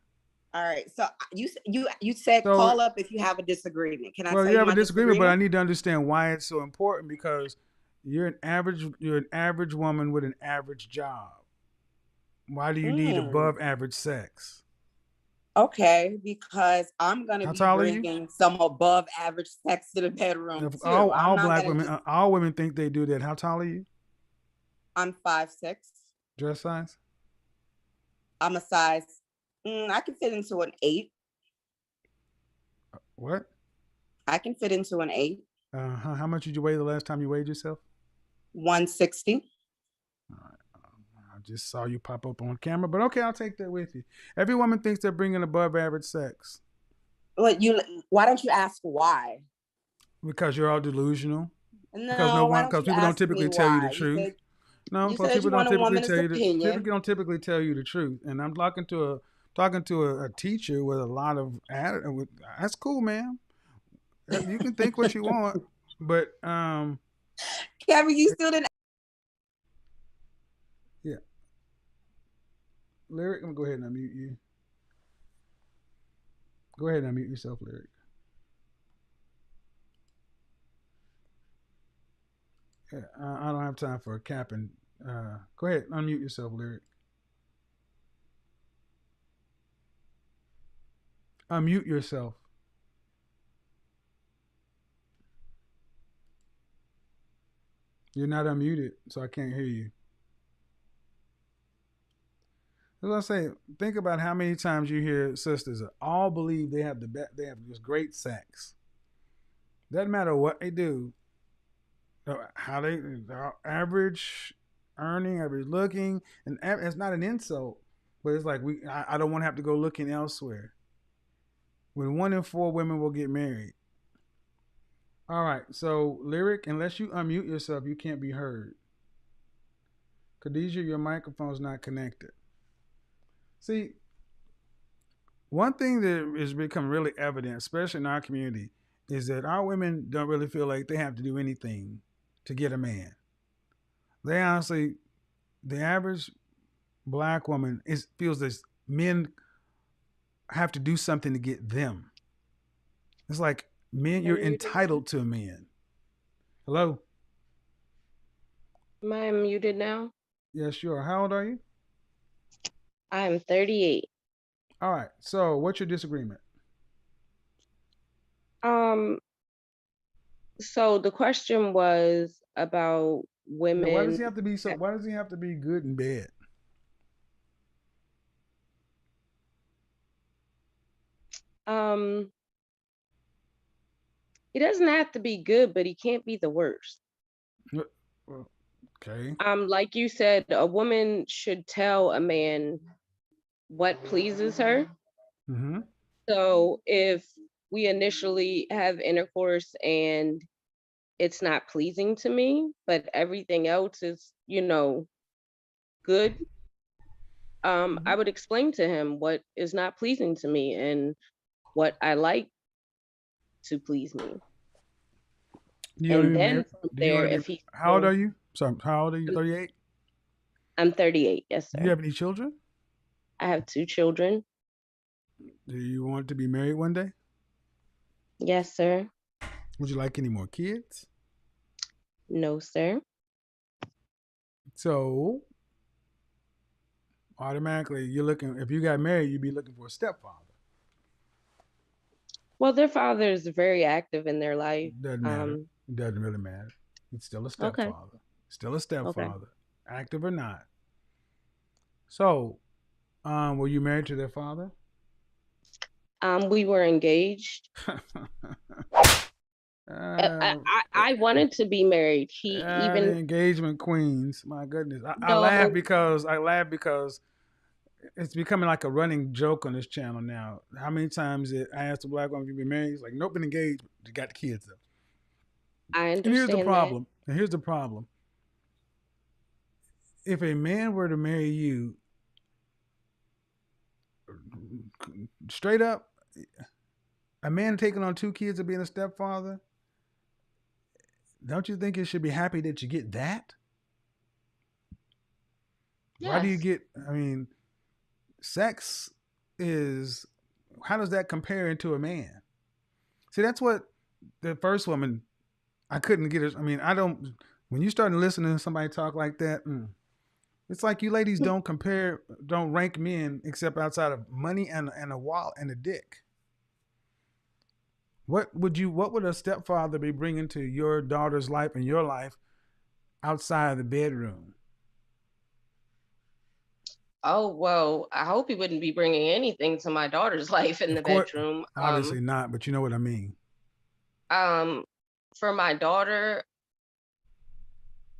All right. So you said So, call up if you have a disagreement. Can I well, tell you you have a my disagreement, but I disagreement? need to understand why it's so important. Because you're an average woman with an average job. Why do you need Mm, above average sex? okay, because I'm gonna How be tall are you? bringing some above average sex to the bedroom If too. I'm all not black gonna women, just. all women think they do that. How tall are you? I'm 5'6". Dress size? I'm a size. I can fit into an 8. What? I can fit into an 8. How much did you weigh the last time you weighed yourself? 160. All right. I just saw you pop up on camera, but okay, I'll take that with you. Every woman thinks they're bringing above average sex. Why don't you ask why? Because you're all delusional. No, why don't Because you people don't ask me typically tell you the why? You truth. said No, You because said people you don't want a typically woman's tell you opinion. people don't typically tell you the truth. And I'm talking to a teacher with a lot of that's cool, man. You can think what you want, but Kevin, you still didn't. yeah. Lyric, I'm gonna go ahead and unmute you. Go ahead and unmute yourself, Lyric. Yeah, I don't have time for a capping. Go ahead, unmute yourself, Lyric. Unmute yourself. You're not unmuted, so I can't hear you. As I say, think about how many times you hear sisters that all believe they have they have this great sex. Doesn't matter what they do, how their average earning, average looking, and it's not an insult, but it's like I don't want to have to go looking elsewhere. When 1 in 4 women will get married. All right, so Lyric, unless you unmute yourself, you can't be heard. Khadijah, your microphone's not connected. See, one thing that has become really evident, especially in our community, is that our women don't really feel like they have to do anything to get a man. They honestly, the average black woman feels that men have to do something to get them. It's like men, you're entitled to a man. Hello? Am I muted now? Yes, sure. How old are you? I'm 38. All right. So, what's your disagreement? So the question was about women. Yeah, why does he have to be so? Why does he have to be good in bed? He doesn't have to be good, but he can't be the worst. Okay. Like you said, a woman should tell a man what pleases her. Mm-hmm. So if we initially have intercourse and it's not pleasing to me, but everything else is, good, I would explain to him what is not pleasing to me and what I like to please me. And then from there, if he how old are you? Sorry, how old are you? 38? I'm 38, yes, sir. Do you have any children? I have 2 children. Do you want to be married one day? Yes, sir. Would you like any more kids? No, sir. So automatically if you got married, you'd be looking for a stepfather. Well, their father is very active in their life. Doesn't matter. It doesn't really matter. It's still a stepfather. Okay. Still a stepfather. Okay. Active or not. So, were you married to their father? We were engaged. I wanted to be married. The engagement queens. My goodness, I laugh because it's becoming like a running joke on this channel now. How many times I asked a black woman if you been married? He's like, nope, been engaged. You got the kids though. I understand. And here's the problem. If a man were to marry you, straight up, a man taking on 2 kids and being a stepfather, don't you think you should be happy that you get that? Yes. Why do you get, sex is, how does that compare into a man? See, that's what the first woman, I couldn't get it. When you start listening to somebody talk like that, it's like you ladies don't rank men except outside of money and a wallet and a dick. What would a stepfather be bringing to your daughter's life and your life outside of the bedroom? Oh, well, I hope he wouldn't be bringing anything to my daughter's life in the bedroom. Obviously not, but you know what I mean. For my daughter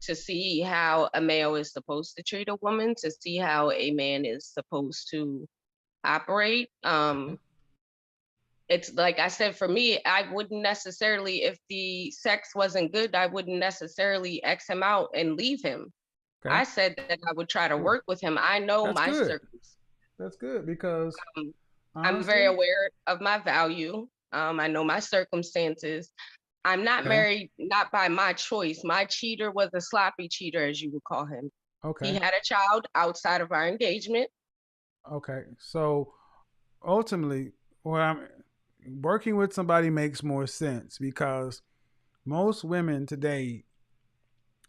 to see how a male is supposed to treat a woman, to see how a man is supposed to operate. It's like I said, for me, I wouldn't necessarily, if the sex wasn't good, I wouldn't necessarily X him out and leave him. Okay. I said that I would try to work with him. I know That's my good. circumstances. That's good because I'm very aware of my value. I know my circumstances. I'm not married, not by my choice. My cheater was a sloppy cheater, as you would call him. Okay. He had a child outside of our engagement. Okay. So ultimately, I'm working with somebody makes more sense because most women today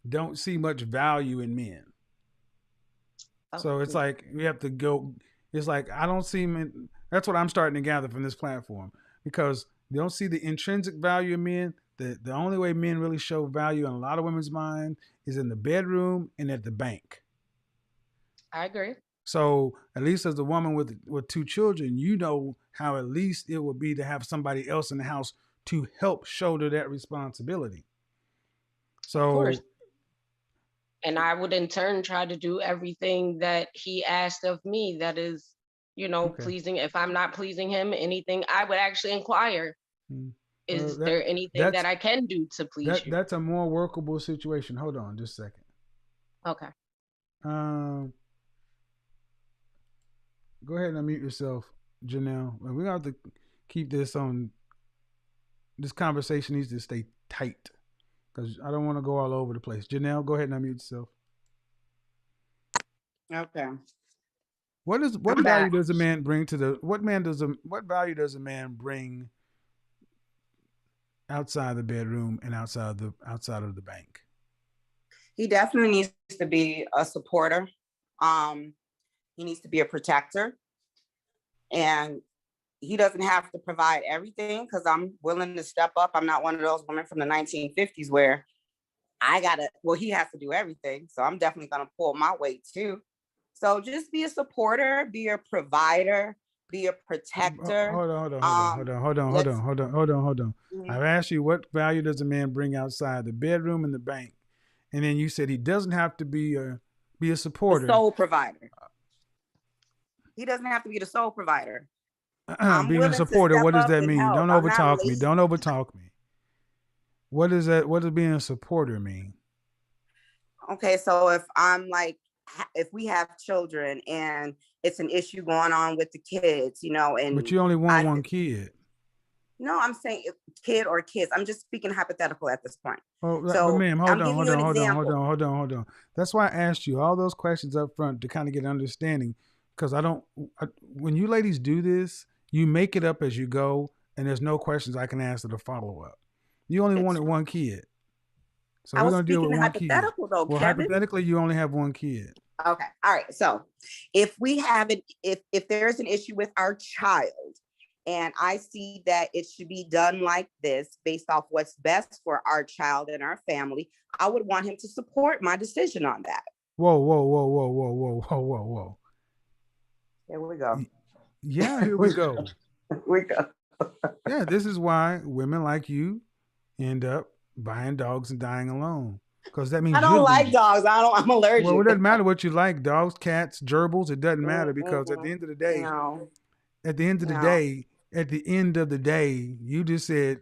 don't see much value in men. So it's like we have to go. It's like I don't see men. That's what I'm starting to gather from this platform because they don't see the intrinsic value of men. The only way men really show value in a lot of women's mind is in the bedroom and at the bank. I agree. So at least as a woman with two children, you know how at least it would be to have somebody else in the house to help shoulder that responsibility. So, of course. And I would in turn try to do everything that he asked of me that is, pleasing. If I'm not pleasing him, anything, I would actually inquire. Is there anything that I can do to please you? That's a more workable situation. Hold on just a second. Okay. Go ahead and unmute yourself, Janelle. We have to keep this on. This conversation needs to stay tight because I don't want to go all over the place. Janelle, go ahead and unmute yourself. Okay. What value does a man bring to the? What value does a man bring outside the bedroom and outside of the bank? He definitely needs to be a supporter. He needs to be a protector, and he doesn't have to provide everything because I'm willing to step up. I'm not one of those women from the 1950s where he has to do everything. So I'm definitely going to pull my weight too. So just be a supporter, be a provider, be a protector. Hold on. I've asked you what value does a man bring outside the bedroom and the bank, and then you said he doesn't have to be a supporter. The sole provider. He doesn't have to be the sole provider. Being a supporter, what does that mean? Don't overtalk me. Don't overtalk me. What is that? What does being a supporter mean? Okay, so if we have children and it's an issue going on with the kids, and but you only want one kid. No, I'm saying kid or kids. I'm just speaking hypothetical at this point. Oh, so, but ma'am, hold on. That's why I asked you all those questions up front to kind of get an understanding. Because when you ladies do this, you make it up as you go, and there's no questions I can answer to follow up. You only wanted one kid. So we're going to deal with one kid. Though, well, Kevin. Hypothetically, you only have one kid. Okay. All right. So if we have it, if there's an issue with our child, and I see that it should be done like this based off what's best for our child and our family, I would want him to support my decision on that. Whoa. Here we go. Yeah, here we go. We go. Yeah, this is why women like you end up buying dogs and dying alone. Because that means I don't like dogs. I'm allergic. Well, it doesn't matter what you like. Dogs, cats, gerbils, it doesn't matter because at the end of the day, at the end of the day, you just said,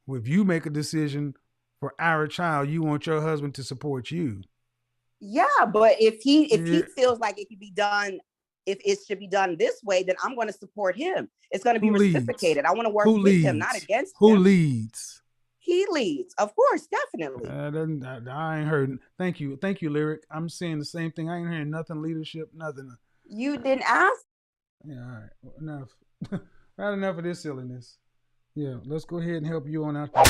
if you make a decision for our child, you want your husband to support you. Yeah, but if he feels like it can be done, if it should be done this way, then I'm going to support him. It's going to be reciprocated. I want to work with him, not against him. Who leads? He leads, of course, definitely. I ain't heard. Thank you, Lyric. I'm saying the same thing. I ain't hearing nothing leadership, nothing. You didn't ask? Yeah, all right, enough. Not enough of this silliness. Yeah, let's go ahead and help you on out there.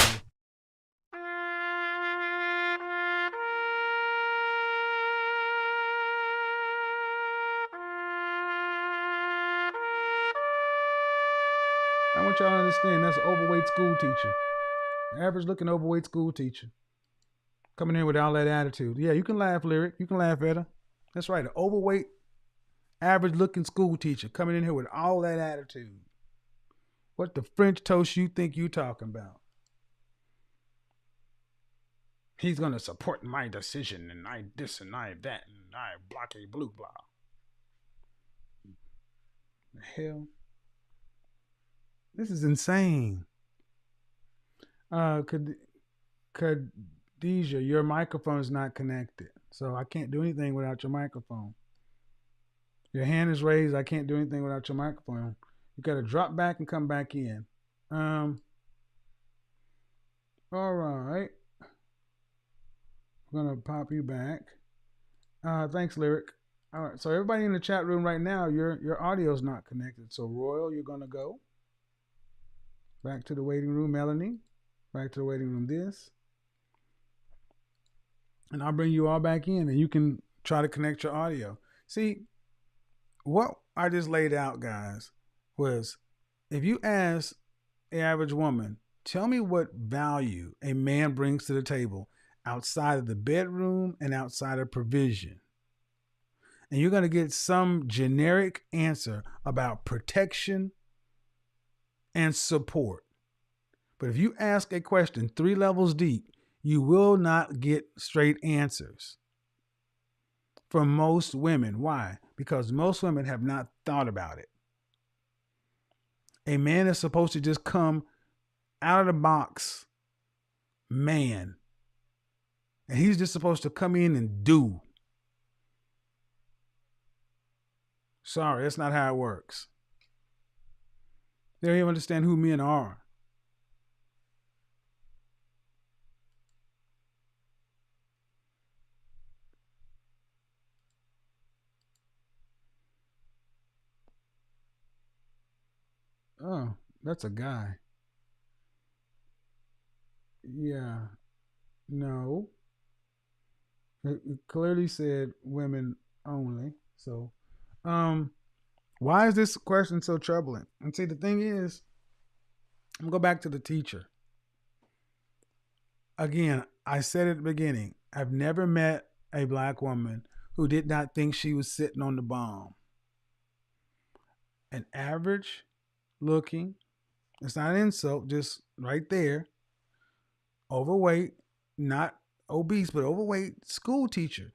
I want y'all to understand that's an overweight school teacher. Average looking overweight school teacher. Coming in with all that attitude. Yeah, you can laugh, Lyric. You can laugh at her. That's right. An overweight, average looking school teacher coming in here with all that attitude. What the French toast you think you talking about? He's going to support my decision and I this and I that and I blocky blue blah. The hell? This is insane. Khadijah, your microphone is not connected. So I can't do anything without your microphone. Your hand is raised. I can't do anything without your microphone. You got to drop back and come back in. All right. I'm gonna pop you back. Thanks, Lyric. All right. So everybody in the chat room right now, your audio is not connected. So Royal, you're gonna go back to the waiting room. Melanie, back to the waiting room. This, and I'll bring you all back in, and you can try to connect your audio. See, what I just laid out, guys, was if you ask the average woman, tell me what value a man brings to the table outside of the bedroom and outside of provision. And you're going to get some generic answer about protection and support. But if you ask a question 3 levels deep, you will not get straight answers from most women. Why? Because most women have not thought about it. A man is supposed to just come out of the box man. And he's just supposed to come in and do. Sorry, that's not how it works. They don't even understand who men are. Oh, that's a guy. Yeah. No. It clearly said women only. So, why is this question so troubling? And see, the thing is, I'm going to go back to the teacher. Again, I said at the beginning, I've never met a black woman who did not think she was sitting on the bomb. An average looking, it's not an insult, just right there, overweight, not obese, but overweight school teacher.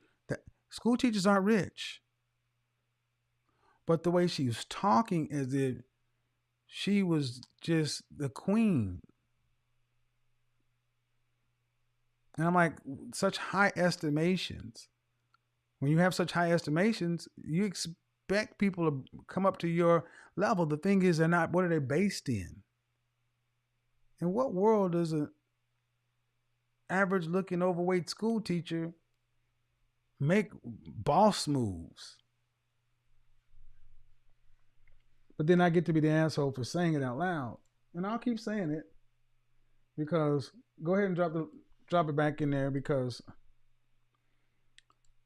School teachers aren't rich. But the way she was talking as if she was just the queen. And I'm like, such high estimations. When you have such high estimations, you expect people to come up to your level. The thing is, they're not, what are they based in? In what world does an average looking overweight school teacher make boss moves? But then I get to be the asshole for saying it out loud. And I'll keep saying it because go ahead and drop it back in there, because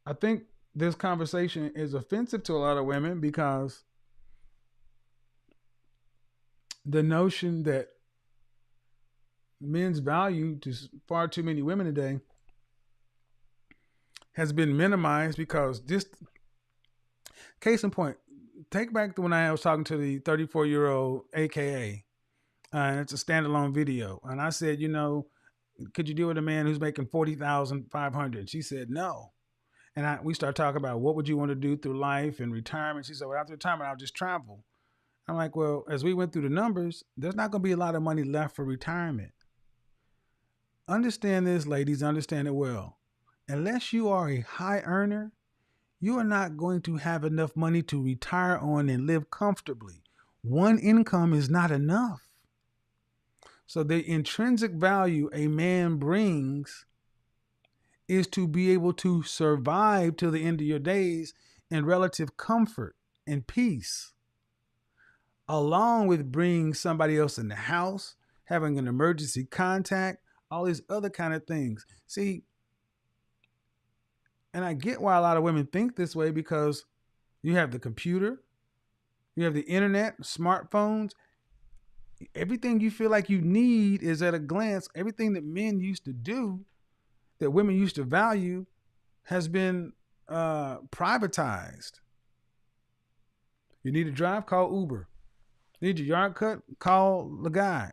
I think this conversation is offensive to a lot of women, because the notion that men's value to far too many women today has been minimized. Because just case in point, take back to when I was talking to the 34-year-old AKA, and it's a standalone video, and I said, could you deal with a man who's making $40,500? She said no. And we started talking about what would you want to do through life and retirement. She said, well, after retirement, I'll just travel. I'm like, well, as we went through the numbers, there's not going to be a lot of money left for retirement. Understand this, ladies, understand it well. Unless you are a high earner, you are not going to have enough money to retire on and live comfortably. One income is not enough. So the intrinsic value a man brings is to be able to survive till the end of your days in relative comfort and peace, along with bringing somebody else in the house, having an emergency contact, all these other kind of things. See, and I get why a lot of women think this way, because you have the computer, you have the internet, smartphones. Everything you feel like you need is at a glance. Everything that men used to do, that women used to value, has been privatized. You need a drive, call Uber. You need your yard cut, call the guy.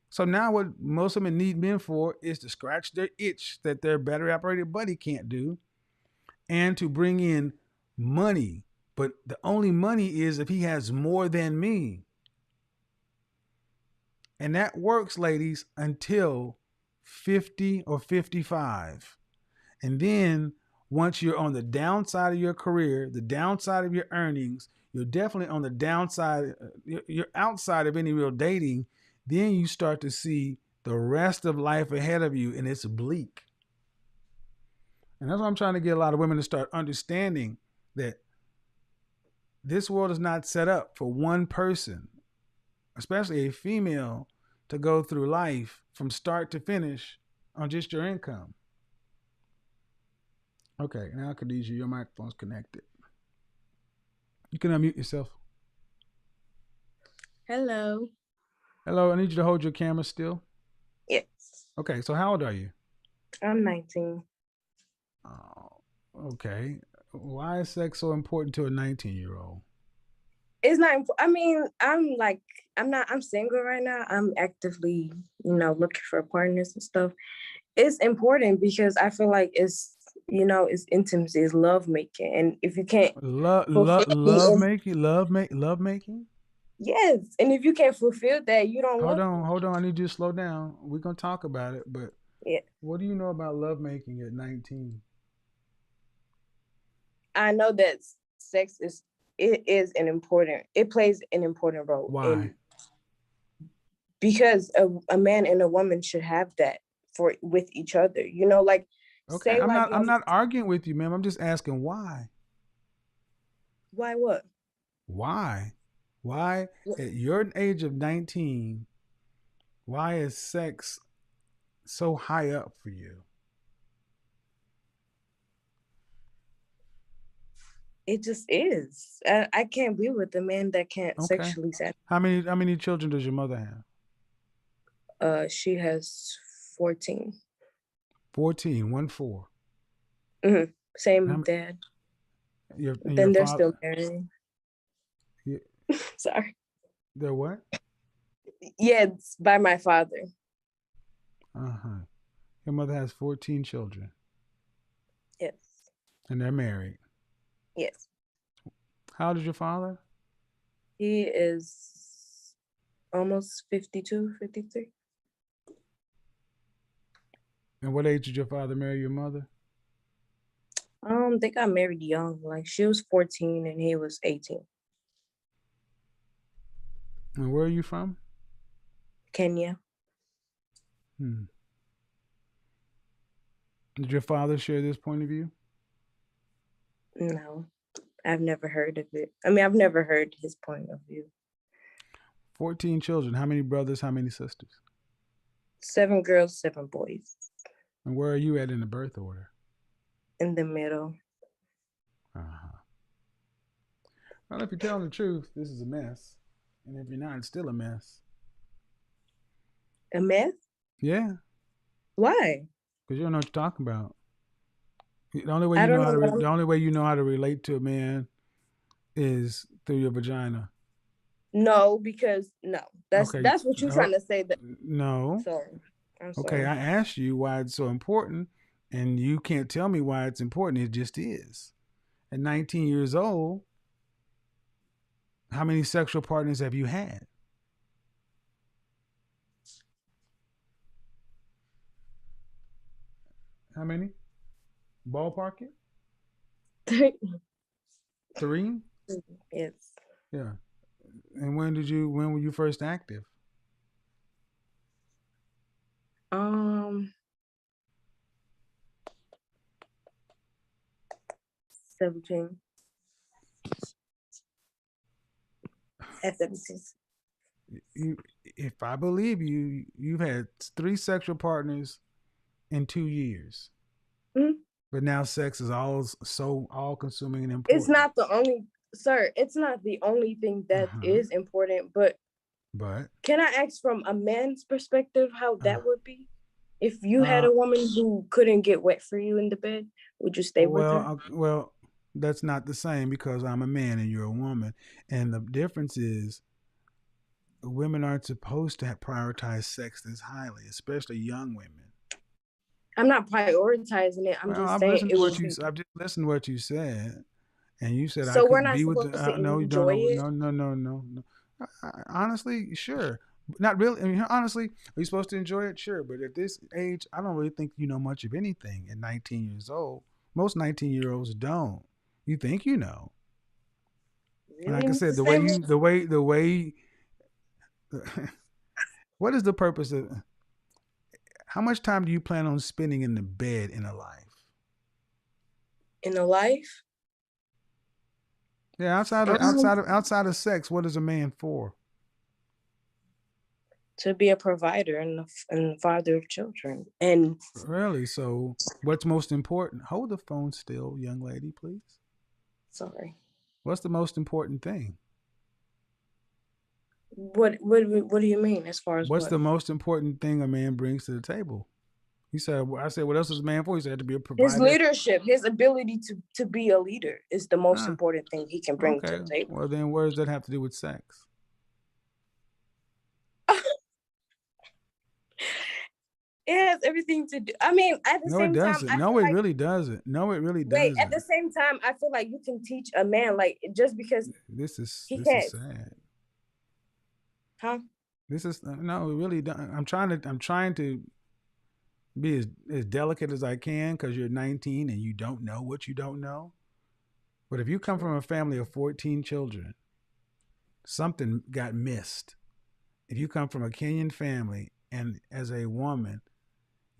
So now what most women need men for is to scratch their itch that their battery operated buddy can't do, and to bring in money. But the only money is if he has more than me. And that works, ladies, until 50 or 55. And then once you're on the downside of your career, the downside of your earnings, you're definitely on the downside, you're outside of any real dating, then you start to see the rest of life ahead of you, and it's bleak. And that's why I'm trying to get a lot of women to start understanding that this world is not set up for one person, especially a female, to go through life from start to finish on just your income. Okay, now Khadijah, your microphone's connected. You can unmute yourself. Hello. Hello, I need you to hold your camera still. Yes. Okay, so how old are you? I'm 19. Oh, okay. Why is sex so important to a 19-year-old? It's not, I mean, I'm single right now. I'm actively, looking for partners and stuff. It's important because I feel like it's intimacy, it's love making. And if you can't love making? Yes. And if you can't fulfill that, you don't Hold love on. I need you to slow down. We're gonna talk about it, but yeah. What do you know about love making at 19? I know that sex it plays an important role. Why? Because a man and a woman should have that with each other. Okay, I'm not arguing with you, ma'am. I'm just asking why. Why what? Why? Why at your age of 19, why is sex so high up for you? It just is. I can't be with a man that can't sexually satisfy. How many children does your mother have? She has 14. 14, 1-4. Mm-hmm. Same dad. Then they're still married. Yeah. Sorry. They're what? Yeah, it's by my father. Uh-huh. Your mother has 14 children. Yes. And they're married. Yes. How old is your father? He is almost 52, 53. And what age did your father marry your mother? They got married young. Like she was 14 and he was 18. And where are you from? Kenya. Did your father share this point of view? No, I've never heard of it. I mean, I've never heard his point of view. 14 children. How many brothers? How many sisters? 7 girls, 7 boys. And where are you at in the birth order? In the middle. Uh-huh. Well, if you're telling the truth, this is a mess. And if you're not, it's still a mess. A mess? Yeah. Why? Because you don't know what you're talking about. The only way you know how to relate to a man is through your vagina. No, because that's what you're trying to say. No. Sorry. I'm sorry. Okay, I asked you why it's so important, and you can't tell me why it's important. It just is. At 19 years old, how many sexual partners have you had? How many? Ballpark it? 3? Yes. Yeah. And when were you first active? 17. At 17. If I believe you, you've had 3 sexual partners in 2 years. Mm-hmm. But now sex is all consuming and important. It's not the only thing that is important, but can I ask from a man's perspective how that would be? If you had a woman who couldn't get wet for you in the bed, would you stay with her? Well, that's not the same because I'm a man and you're a woman. And the difference is women aren't supposed to prioritize sex this highly, especially young women. I'm not prioritizing it. I'm just saying I've just listened to what you said. And you said so we're not supposed to enjoy it? No. Honestly, sure. Not really. I mean, honestly, are you supposed to enjoy it? Sure. But at this age, I don't really think you know much of anything at 19 years old. Most 19-year-olds don't. You think you know. And like I Really? said, the way what is the purpose of how much time do you plan on spending in the bed in a life? In a life? Yeah, outside of sex, what is a man for? To be a provider and father of children. And Really? So what's most important? Hold the phone still, young lady, please. sorry. What's the most important thing? What do you mean as far as What's what? the most important thing a man brings to the table? He said, I said, what else is a man for? He said to be a His provider. leadership, his ability to be a leader is the most important thing he can bring to Okay. the table. Well, then what does that have to do with sex? It has everything to do. I mean, at the No, it same time, doesn't. I No, feel it like really doesn't. No, it really wait, at doesn't. the same time, I feel like you can teach a man like just because This is he this can't, is sad. huh? This is no, it really don't. I'm trying to be as delicate as I can because you're 19 and you don't know what you don't know. But if you come from a family of 14 children, something got missed. If you come from a Kenyan family and as a woman,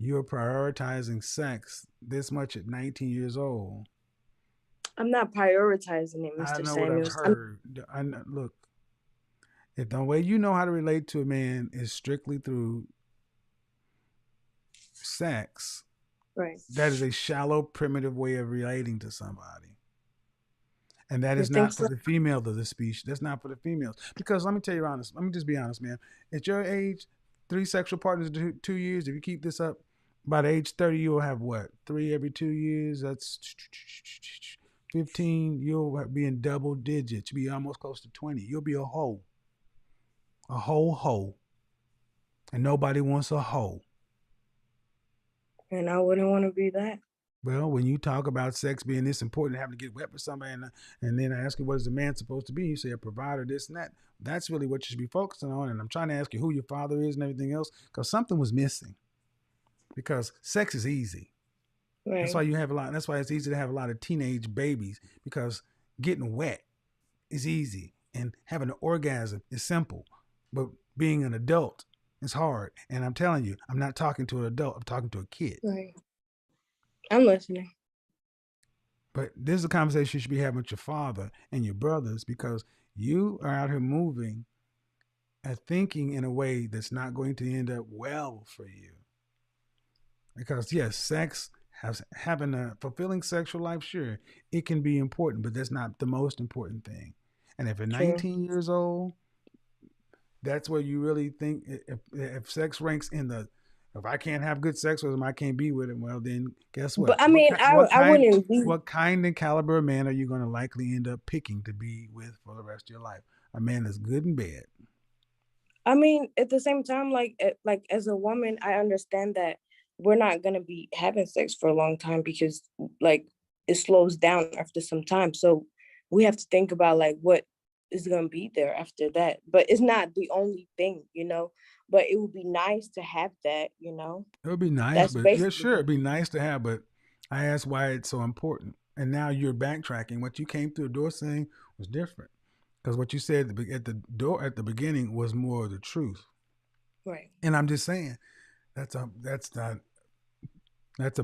you're prioritizing sex this much at 19 years old. I'm not prioritizing it, I Mr. know what I've Samuels. heard. Look, if the way you know how to relate to a man is strictly through sex, Right. that is a shallow, primitive way of relating to somebody. And that You is think not for so? the female of the species. That's not for the females. Because let me tell you honest. Let me just be honest, man. At your age, 3 sexual partners in 2 years. If you keep this up, by the age 30, you'll have what? 3 every 2 years. That's 15. You'll be in double digits. You'll be almost close to 20. You'll be a hoe. A whole hoe. And nobody wants a hoe. And I wouldn't want to be that. Well, when you talk about sex being this important, having to get wet with somebody, and then I ask you what is a man supposed to be, you say a provider, this and that. That's really what you should be focusing on. And I'm trying to ask you who your father is and everything else, because something was missing. Because sex is easy. Right. That's why you have a lot. That's why it's easy to have a lot of teenage babies, because getting wet is easy and having an orgasm is simple, but being an adult is hard. And I'm telling you, I'm not talking to an adult. I'm talking to a kid. Right. I'm listening. But this is a conversation you should be having with your father and your brothers, because you are out here moving and thinking in a way that's not going to end up well for you. Because yes, having a fulfilling sexual life, sure, it can be important, but that's not the most important thing. And if you're 19 years old, that's where you really think if sex ranks in the if I can't have good sex with him, I can't be with him. Well, then guess what? But I mean, I wouldn't be. What kind and caliber of man are you going to likely end up picking to be with for the rest of your life? A man that's good in bed. I mean, at the same time, like as a woman, I understand that we're not gonna be having sex for a long time because like it slows down after some time. So we have to think about like what is gonna be there after that. But it's not the only thing, you know. But it would be nice to have that, you know. It would be nice, That's but yeah, basically sure, it'd be nice to have. But I asked why it's so important, and now you're backtracking. What you came through the door saying was different, because what you said at the door at the beginning was more of the truth. right. And I'm just saying that's a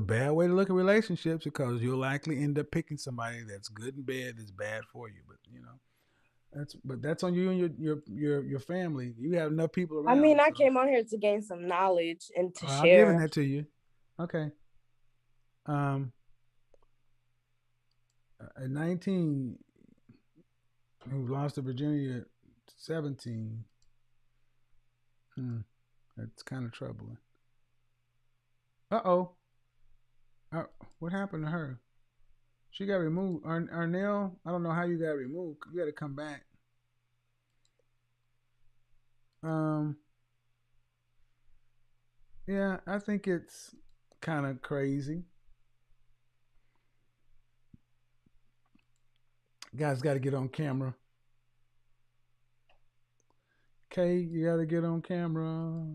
bad way to look at relationships, because you'll likely end up picking somebody that's good in bed that's bad for you. But you know, that's on you and your family. You have enough people I around. mean, I So. came on here to gain some knowledge and to I'm giving share. that to you. Okay. At 19, who lost to Virginia at 17. That's kind of troubling. Uh-oh. What happened to her? She got removed. Arnell, I don't know how you got removed. You got to come back. Yeah, I think it's kind of crazy. Guys got to get on camera. Kay, you got to get on camera.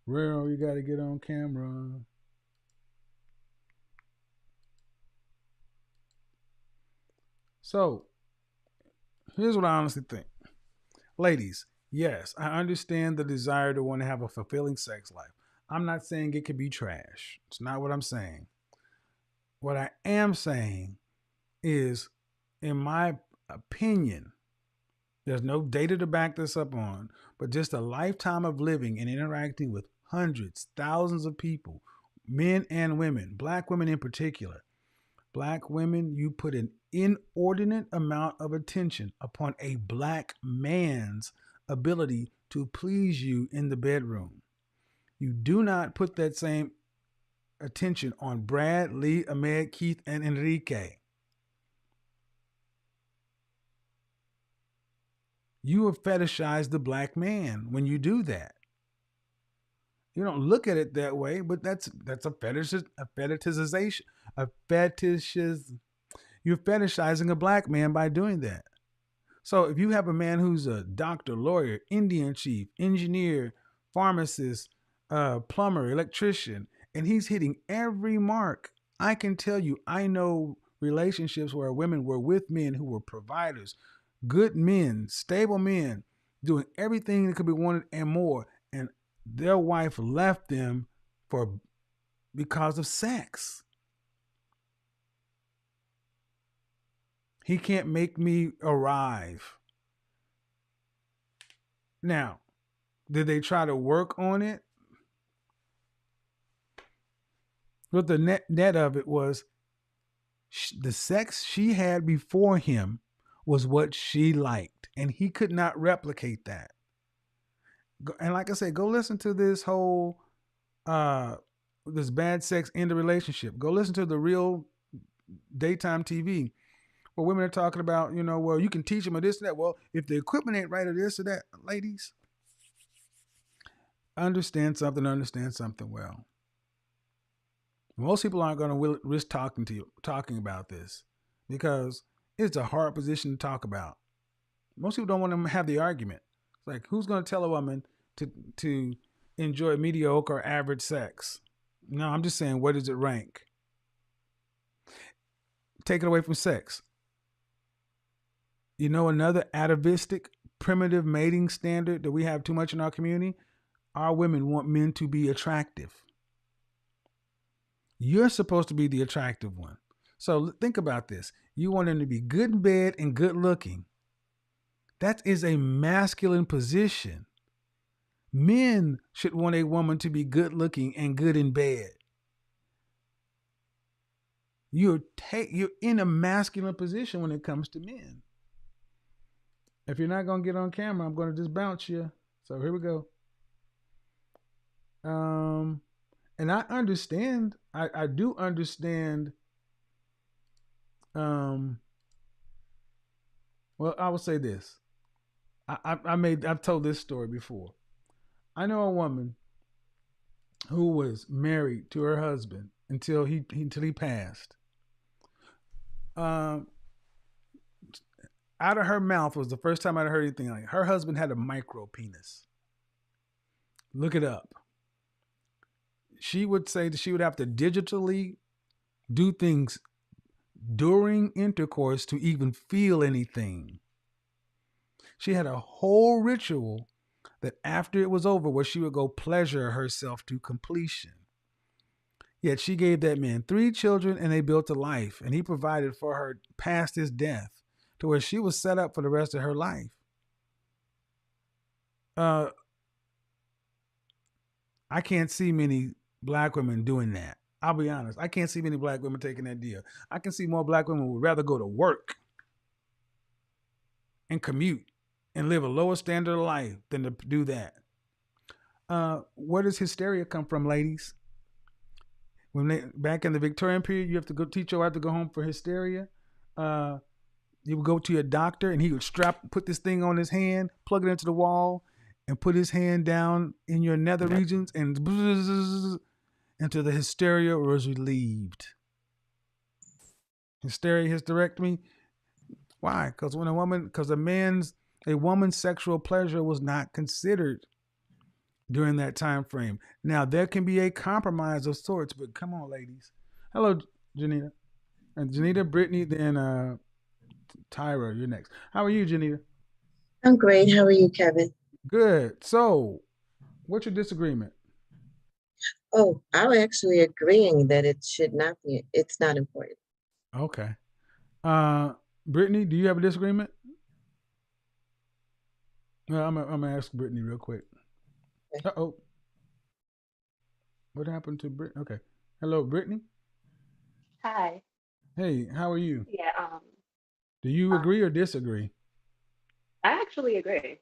Real, you got to get on camera. So here's what I honestly think. Ladies, yes, I understand the desire to want to have a fulfilling sex life. I'm not saying it could be trash. It's not what I'm saying. What I am saying is, in my opinion, there's no data to back this up on, but just a lifetime of living and interacting with hundreds, thousands of people, men and women, black women in particular. Black women, you put an inordinate amount of attention upon a black man's ability to please you in the bedroom. You do not put that same attention on Brad, Lee, Ahmed, Keith, and Enrique. You have fetishized the black man when you do that. You don't look at it that way, but that's a fetishization, a fetishiz. You're fetishizing a black man by doing that. So if you have a man who's a doctor, lawyer, Indian chief, engineer, pharmacist, plumber, electrician, and he's hitting every mark, I can tell you, I know relationships where women were with men who were providers, good men, stable men, doing everything that could be wanted and more, and their wife left them because of sex. He can't make me arrive. Now, did they try to work on it? But the net of it was the sex she had before him was what she liked, and he could not replicate that. And like I said, go listen to this whole this bad sex in the relationship. Go listen to the real daytime TV where women are talking about, well, you can teach them or this and that. Well, if the equipment ain't right or this or that, ladies, understand something well. Most people aren't going to risk talking about this because it's a hard position to talk about. Most people don't want to have the argument. It's like, who's going to tell a woman to enjoy mediocre or average sex? No, I'm just saying, where does it rank? Take it away from sex. Another atavistic, primitive mating standard that we have too much in our community? Our women want men to be attractive. You're supposed to be the attractive one. So think about this. You want them to be good in bed and good looking. That is a masculine position. Men should want a woman to be good looking and good in bed. You're in a masculine position when it comes to men. If you're not going to get on camera, I'm going to just bounce you. So here we go. And I understand. I do understand. Well, I will say this. I've told this story before. I know a woman who was married to her husband until he passed. Out of her mouth was the first time I'd heard anything like it. Her husband had a micro penis. Look it up. She would say that she would have to digitally do things during intercourse to even feel anything. She had a whole ritual that after it was over, where she would go pleasure herself to completion. Yet she gave that man 3 children and they built a life, and he provided for her past his death to where she was set up for the rest of her life. I can't see many black women doing that. I'll be honest. I can't see many black women taking that deal. I can see more black women would rather go to work and commute and live a lower standard of life than to do that. Where does hysteria come from, ladies? Back in the Victorian period, you have to go teach your wife to go home for hysteria. You would go to your doctor and he would put this thing on his hand, plug it into the wall, and put his hand down in your nether regions and until the hysteria was relieved. Hysterectomy. Why? Because a woman's sexual pleasure was not considered during that time frame. Now there can be a compromise of sorts, but come on, ladies. Hello, Janita. And Janita, Brittany, then Tyra, you're next. How are you, Janita? I'm great. How are you, Kevin? Good. So, what's your disagreement? Oh, I'm actually agreeing that it should not be, it's not important. Okay. Brittany, do you have a disagreement? No, I'm gonna ask Brittany real quick. Okay. Uh-oh. What happened to Brittany? Okay. Hello, Brittany. Hi. Hey, how are you? Yeah, Do you agree or disagree I actually agree.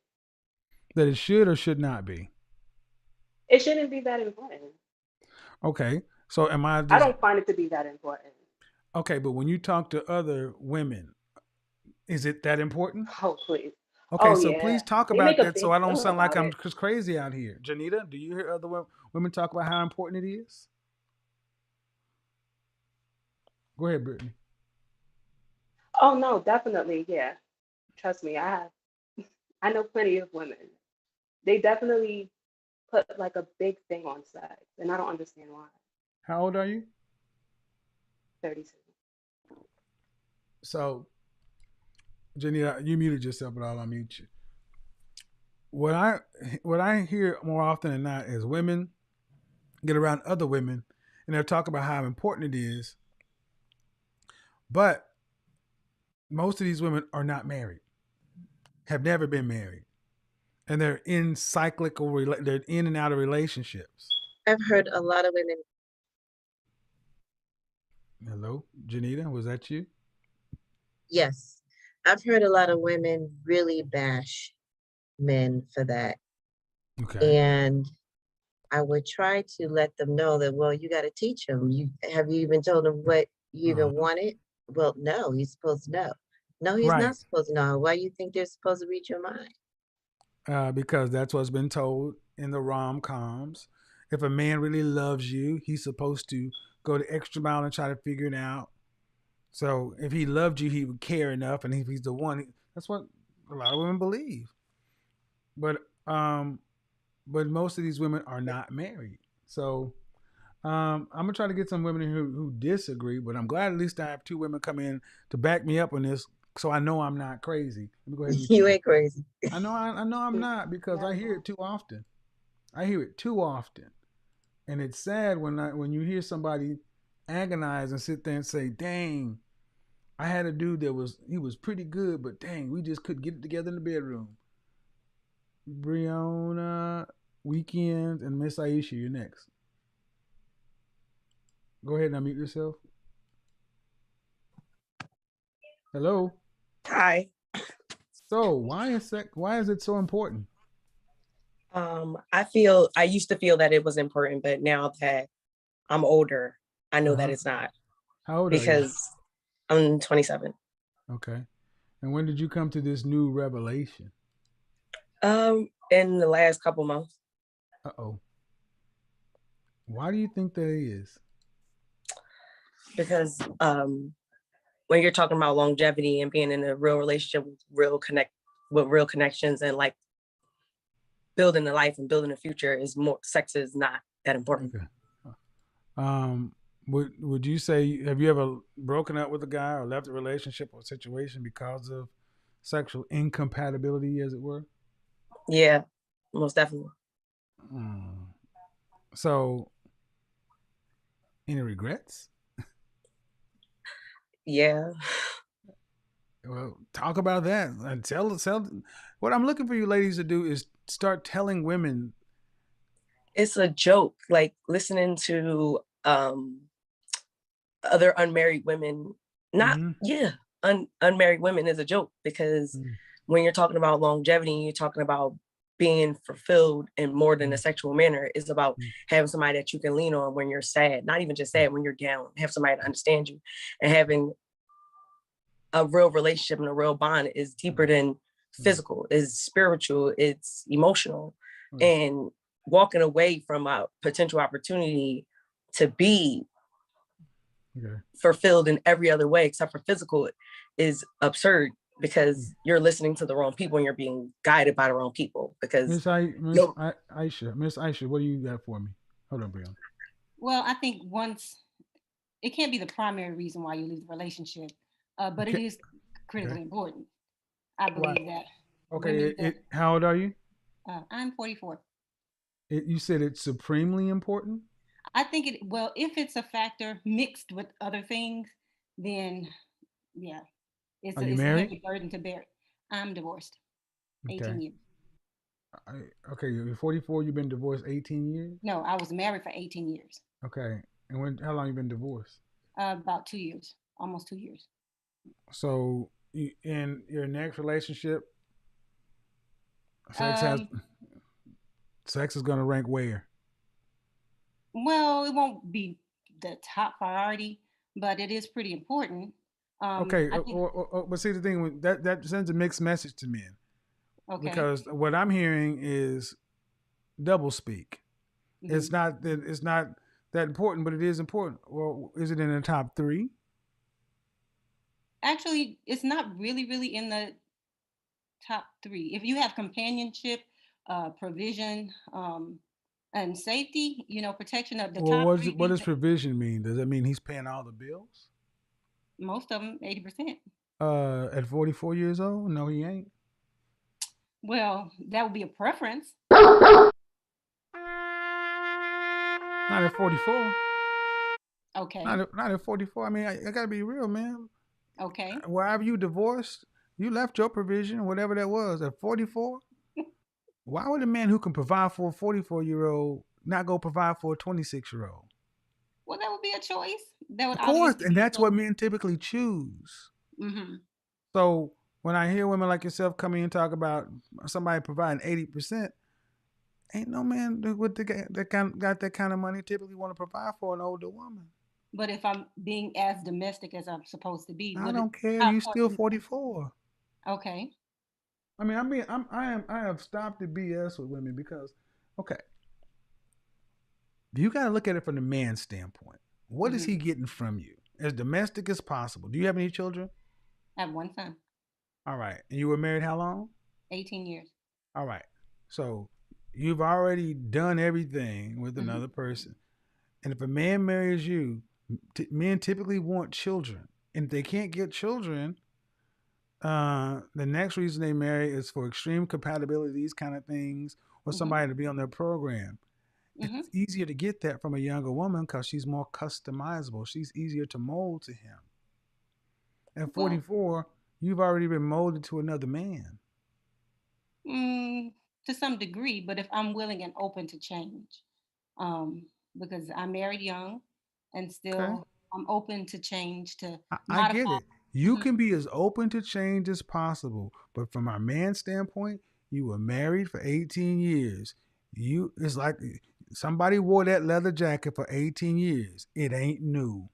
that it should or should not be? It shouldn't be that important. Okay. So am I I just don't find it to be that important. okay, but when you talk to other women, is it that important? Oh, please. Okay, Oh, so yeah. please talk They make about a that so big I don't deal sound like about I'm it. just crazy out here. Janita, do you hear other women talk about how important it is? Go ahead, Brittany. Oh, no, definitely. Yeah. Trust me, I know plenty of women. They definitely put like a big thing on sex, and I don't understand why. How old are you? 32. So, Janita, you muted yourself, but I'll unmute you. What I hear more often than not is women get around other women and they'll talk about how important it is, but most of these women are not married, have never been married, and they're in they're in and out of relationships. I've heard a lot of women, Hello, Janita, was that you? yes, I've heard a lot of women really bash men for that. Okay. And I would try to let them know that, well, you got to teach them. Have you even told them what you even wanted? Well, no, he's supposed to know. No, he's Right. not supposed to know. Why you think they're supposed to read your mind? Because that's what's been told in the rom-coms. If a man really loves you, he's supposed to go the extra mile and try to figure it out. So if he loved you, he would care enough, and if he's the one, that's what a lot of women believe. But most of these women are not married. So I'm gonna try to get some women who disagree. But I'm glad at least I have two women come in to back me up on this, so I know I'm not crazy. Let me go ahead and You ain't crazy. I know I'm not because I hear it too often. I hear it too often, and it's sad when you hear somebody agonize and sit there and say, "Dang, I had a dude he was pretty good, but dang, we just couldn't get it together in the bedroom." Brianna, Weekend, and Miss Aisha, you're next. Go ahead and unmute yourself. Hello. Hi. So why is it so important? I used to feel that it was important, but now that I'm older, I know that it's not. How old are you? Because I'm 27. Okay. And when did you come to this new revelation? In the last couple months. Uh-oh. Why do you think that is? Because when you're talking about longevity and being in a real relationship with real connections and like building a life and building a future sex is not that important. Okay. Would you say, have you ever broken up with a guy or left a relationship or situation because of sexual incompatibility, as it were? Yeah, most definitely. So, any regrets? Yeah. Well, talk about that. And tell. What I'm looking for you ladies to do is start telling women. It's a joke, like listening to other unmarried women. Unmarried women is a joke because when you're talking about longevity, you're talking about being fulfilled in more than a sexual manner. It's about having somebody that you can lean on when you're sad, not even just sad, when you're down, have somebody to understand you, and having a real relationship and a real bond is deeper than physical, is spiritual, it's emotional. And walking away from a potential opportunity to be fulfilled in every other way except for physical is absurd because you're listening to the wrong people and you're being guided by the wrong people. Because Miss Aisha, what do you got for me? Hold on, Brianna. Well, I think it can't be the primary reason why you leave the relationship, but it is critically important. I believe that Okay. women. How old are you? I'm 44. You said it's supremely important. I think it. Well, if it's a factor mixed with other things, then yeah, Are you it's a married? heavy burden to bear. I'm divorced, Okay. 18 years. Okay. You're 44. You've been divorced 18 years. No, I was married for 18 years. Okay. And how long you been divorced? About 2 years, almost 2 years. So in your next relationship, sex has Um, sex is going to rank where? well, it won't be the top priority, but it is pretty important. Okay, I think. but see the thing that sends a mixed message to men Okay. because what I'm hearing is double speak. Hmm. It's not that important, but it is important. Well, is it in the top three? Actually, it's not really in the top three. If you have companionship, provision, and safety, protection of the Well, top three what things, does provision mean? Does that mean he's paying all the bills? most of them, 80%. At 44 years old? No, he ain't. Well, that would be a preference. Not at 44. Okay. Not at 44. I mean, I gotta be real, man. Okay. Wherever you divorced, you left your provision, whatever that was, at 44. Why would a man who can provide for a 44-year-old not go provide for a 26-year-old? Well, that would be a choice. That would Of course, obviously and be a that's what choice. men typically choose. Mm-hmm. So when I hear women like yourself come in and talk about somebody providing 80%, ain't no man with got that kind of money typically want to provide for an older woman. But if I'm being as domestic as I'm supposed to be, I don't care. how You still important? 44. Okay. I have stopped the BS with women because, okay, you got to look at it from the man's standpoint. What is Mm-hmm. he getting from you? As domestic as possible. Do you have any children? I have one son, All right. And you were married how long? 18 years. All right. So you've already done everything with Mm-hmm. another person. And if a man marries you, men typically want children. And if they can't get children, the next reason they marry is for extreme compatibility, these kind of things, or Mm-hmm. somebody to be on their program. Mm-hmm. It's easier to get that from a younger woman because she's more customizable. She's easier to mold to him. At Well, 44, you've already been molded to another man. mm, to some degree, but if I'm willing and open to change, um, because I married young, and Okay. still I'm open to change to I get modify. it. You Mhm. can be as open to change as possible, but from our man's standpoint, you were married for 18 years. It's like somebody wore that leather jacket for 18 years. It ain't new.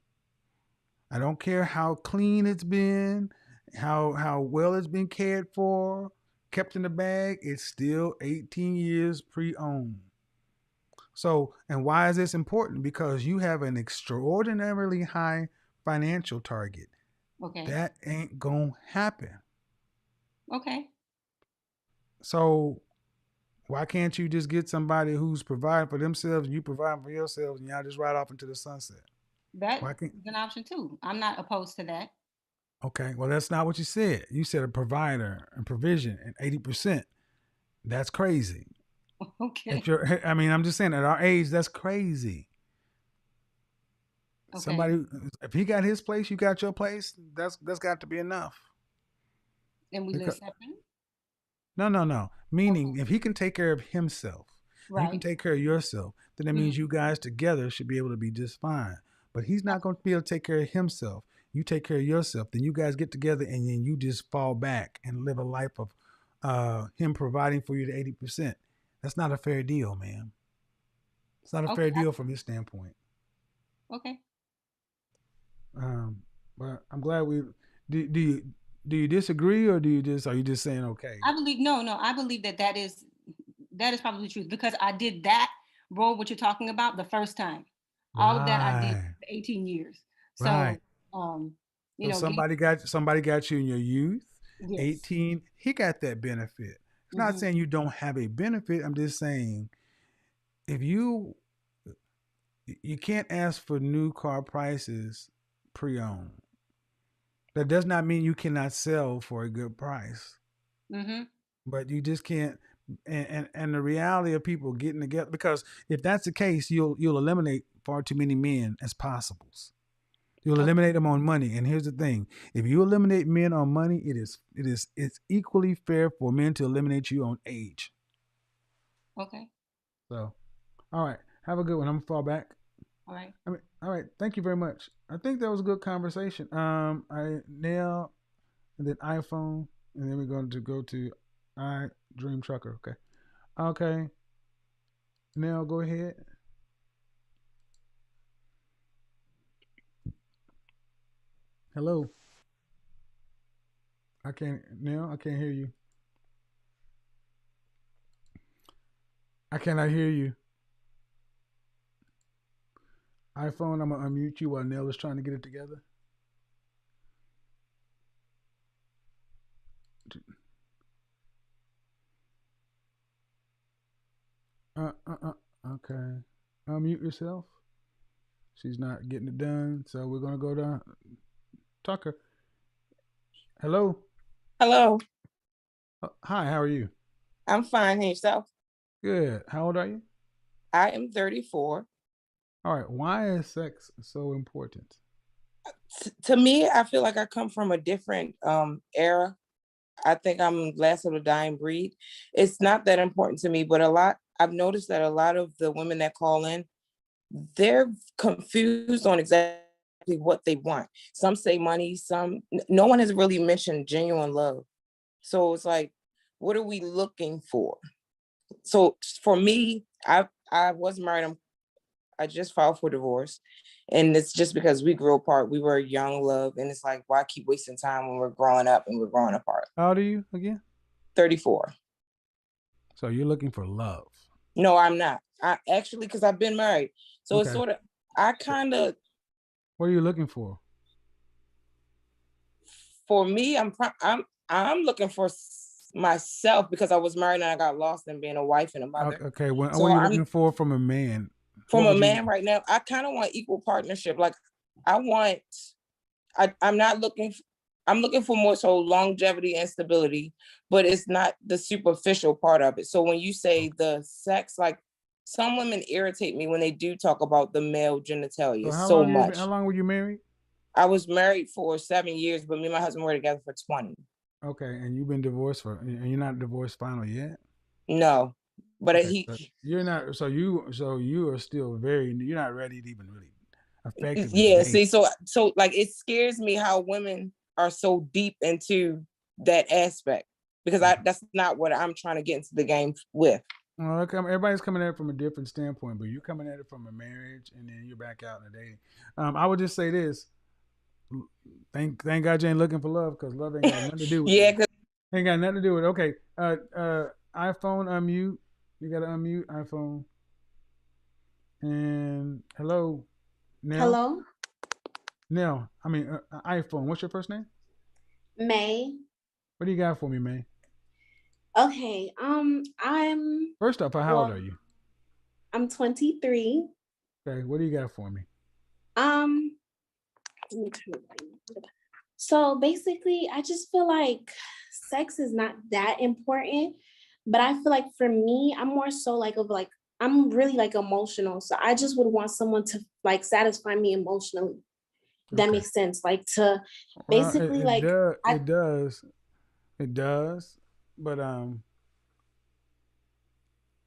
I don't care how clean it's been, how well it's been cared for, kept in the bag. It's still 18 years pre-owned. So, and why is this important? Because you have an extraordinarily high financial target. Okay. That ain't gonna happen. Okay. So why can't you just get somebody who's providing for themselves and you provide for yourselves and y'all just ride off into the sunset? That Why can't is an option too. I'm not opposed to that. Okay, well that's not what you said. You said a provider and provision and 80%. That's crazy. At Okay. your I mean, I'm just saying at our age, that's crazy. Okay. Somebody if he got his place, you got your place, that's got to be enough. And we live Because separately. no. Meaning, Okay. if he can take care of himself and you can Right. take care of yourself, then that Mhm. means you guys together should be able to be just fine. But he's not going to be able to take care of himself. You take care of yourself, then you guys get together and then you just fall back and live a life of him providing for you to 80%. That's not a fair deal, man. It's not a Okay. fair deal from his standpoint. Okay. Um, but I'm glad we do you disagree or are you just saying okay? I believe no. I believe that is probably the truth because I did that role what you're talking about the first time. All of that I did Right. for 18 years. Right. So um, So gain, somebody got you in your youth, yes. 18, he got that benefit. It's not Hmm. saying you don't have a benefit. I'm just saying if you can't ask for new car prices pre-owned. That does not mean you cannot sell for a good price, Mm-hmm. but you just can't. And the reality of people getting together, because if that's the case, you'll eliminate far too many men as possibles. You'll eliminate them on money. And here's the thing: if you eliminate men on money, it's equally fair for men to eliminate you on age. Okay. So, all right, have a good one. I'm gonna fall back. All right. All right. Thank you very much. I think that was a good conversation. Nail, and then iPhone, and then we're going to go to I Dream Trucker. Okay. Okay. Nail, go ahead. Hello. I can't. Nail, I can't hear you. I cannot hear you. iPhone, I'm gonna unmute you while Nail is trying to get it together. Okay. Unmute yourself. She's not getting it done, so we're gonna go to Tucker. Hello. Hello. Hi. How are you? I'm fine. And yourself? Good. How old are you? I am 34. All right. Why is sex so important? To me, I feel like I come from a different era. I think I'm last of the dying breed. It's not that important to me, but I've noticed that a lot of the women that call in, they're confused on exactly what they want. Some say money, no one has really mentioned genuine love. So it's like, what are we looking for? So for me, I was married. I just filed for divorce, and it's just because we grew apart. We were young love, and it's like, why keep wasting time when we're growing up and we're growing apart? How old are you again? 34. So you're looking for love? No, I'm not. I actually, because I've been married, so it's sort of. What are you looking for? For me, I'm looking for myself, because I was married and I got lost in being a wife and a mother. Okay, what So are you looking for from a man? From a man right now, I kind of want equal partnership. Like I'm looking for more so longevity and stability, but it's not the superficial part of it. So when you say the sex, like some women irritate me when they do talk about the male genitalia so much. How long were you married? I was married for 7 years, but me and my husband were together for 20. Okay, and you've been divorced and you're not divorced final yet? No, but okay, you're not. So you are still you're not ready to even really effectively. Yeah. Date. See, so like it scares me how women are so deep into that aspect, because that's not what I'm trying to get into the game with. Well, everybody's coming at it from a different standpoint, but you're coming at it from a marriage, and then you're back out in the dating. I would just say this: thank God you ain't looking for love, because love ain't got nothing to do with yeah, ain't got nothing to do with it. Okay, iPhone unmute. You got to unmute iPhone. And hello, Nell. Hello. Nell. I mean iPhone. What's your first name? May. What do you got for me, May? Okay. I'm. First off, how old are you? I'm 23. Okay. What do you got for me? So basically, I just feel like sex is not that important, but I feel like for me, I'm more so like I'm really like emotional. So I just would want someone to like satisfy me emotionally. That makes sense. Like to basically it does. But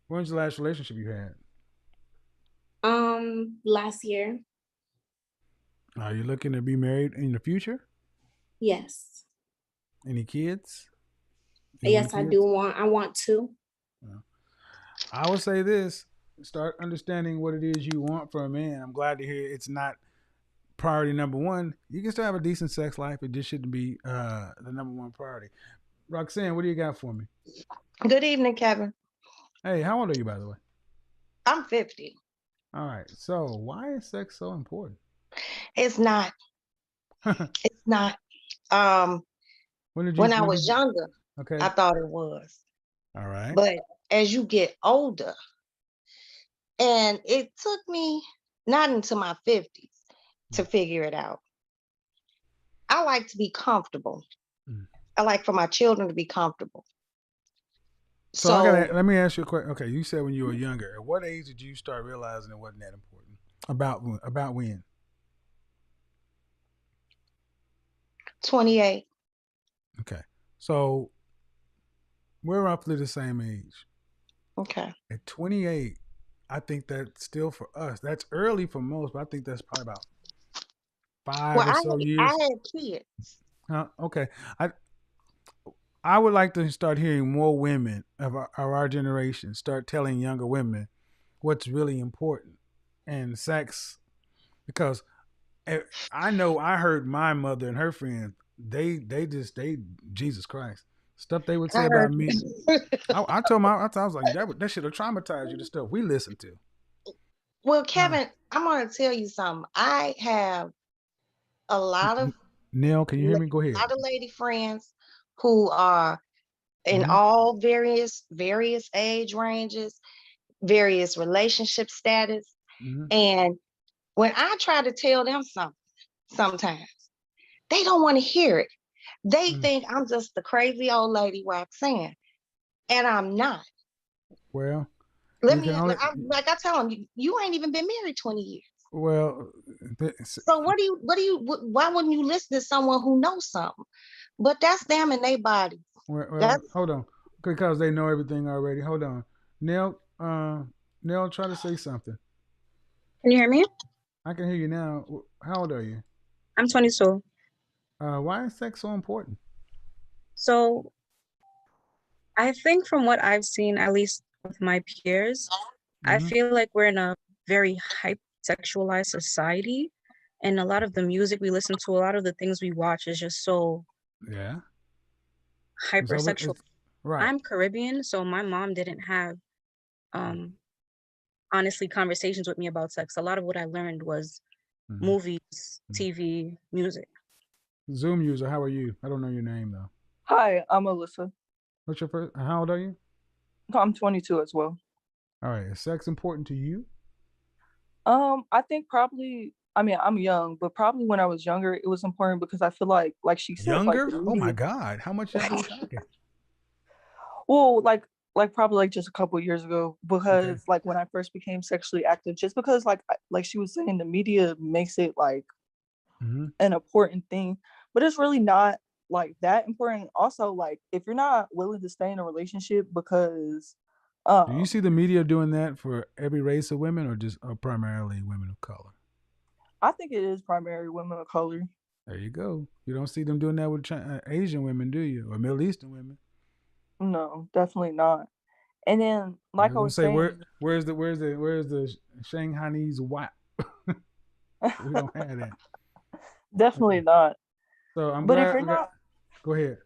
when's the last relationship you had? Last year. Are you looking to be married in the future? Yes. Any kids? Yes, I do want. I want to. I would say this: start understanding what it is you want from a man. I'm glad to hear it's not priority number one. You can still have a decent sex life. It just shouldn't be the number one priority. Roxanne, what do you got for me? Good evening, Kevin. Hey, how old are you, by the way? I'm 50. All right. So why is sex so important? It's not. It's not. When I was younger, okay, I thought it was. All right. But as you get older, and it took me not into my 50s to figure it out. I like to be comfortable. Mm. I like for my children to be comfortable. So let me ask you a question. Okay, you said when you were Mm-hmm. younger. At what age did you start realizing it wasn't that important? About when? 28. Okay, so we're roughly the same age. Okay. At 28, I think that's still for us. That's early for most, but I think that's probably about Well, 5 or so I years. had kids. Okay, I I would like to start hearing more women of our generation start telling younger women what's really important and sex, because I know I heard my mother and her friends, they Jesus Christ, stuff they would I say about heard. me. I was like, that should have traumatized you, the stuff we listened to. Well, Uh, Kevin, I'm going to tell you something. I have a lot of Neil, can you hear me? Go ahead. lady friends who are in Mm-hmm. all various age ranges, various relationship status. Mm-hmm. And when I try to tell them something, sometimes they don't want to hear it. They Mm. think I'm just the crazy old lady Roxanne, and I'm not. Well, Let you me, can only like I tell them, you ain't even been married 20 years. well, So why wouldn't you listen to someone who knows something? But that's them and their body. well, That's hold on, because they know everything already. Hold on, Neil. Neil, try to say something. Can you hear me? I can hear you now. How old are you? I'm 22. Why is sex so important? So I think from what I've seen, at least with my peers, I Mm-hmm. feel like we're in a very hyper sexualized society. And a lot of the music we listen to, a lot of the things we watch is just so Yeah. hypersexual. Right. I'm Caribbean, so my mom didn't have honestly conversations with me about sex. A lot of what I learned was Mm-hmm. movies, TV, music. Zoom user, how are you? I don't know your name though. Hi, I'm Alyssa. What's your first? How old are you? I'm 22 as well. All right. Is sex important to you? I think probably, I mean, I'm young, but probably when I was younger, it was important because I feel like she said, like Younger? the Oh my media. God! How much younger we talking? Well, like probably like just a couple of years ago, Okay. because like when I first became sexually active, just because like she was saying, the media makes it like Mm-hmm. an important thing, but it's really not like that important. Also, like if you're not willing to stay in a relationship because Do you see the media doing that for every race of women, or just primarily women of color? I think it is primarily women of color. There you go. You don't see them doing that with Asian women, do you? Or Middle Eastern women? No, definitely not. And then, I like was I gonna was say, saying, where's the Shanghainese WAP? We don't have that. definitely Okay. not. So I'm But if glad you're we got. not, Go ahead.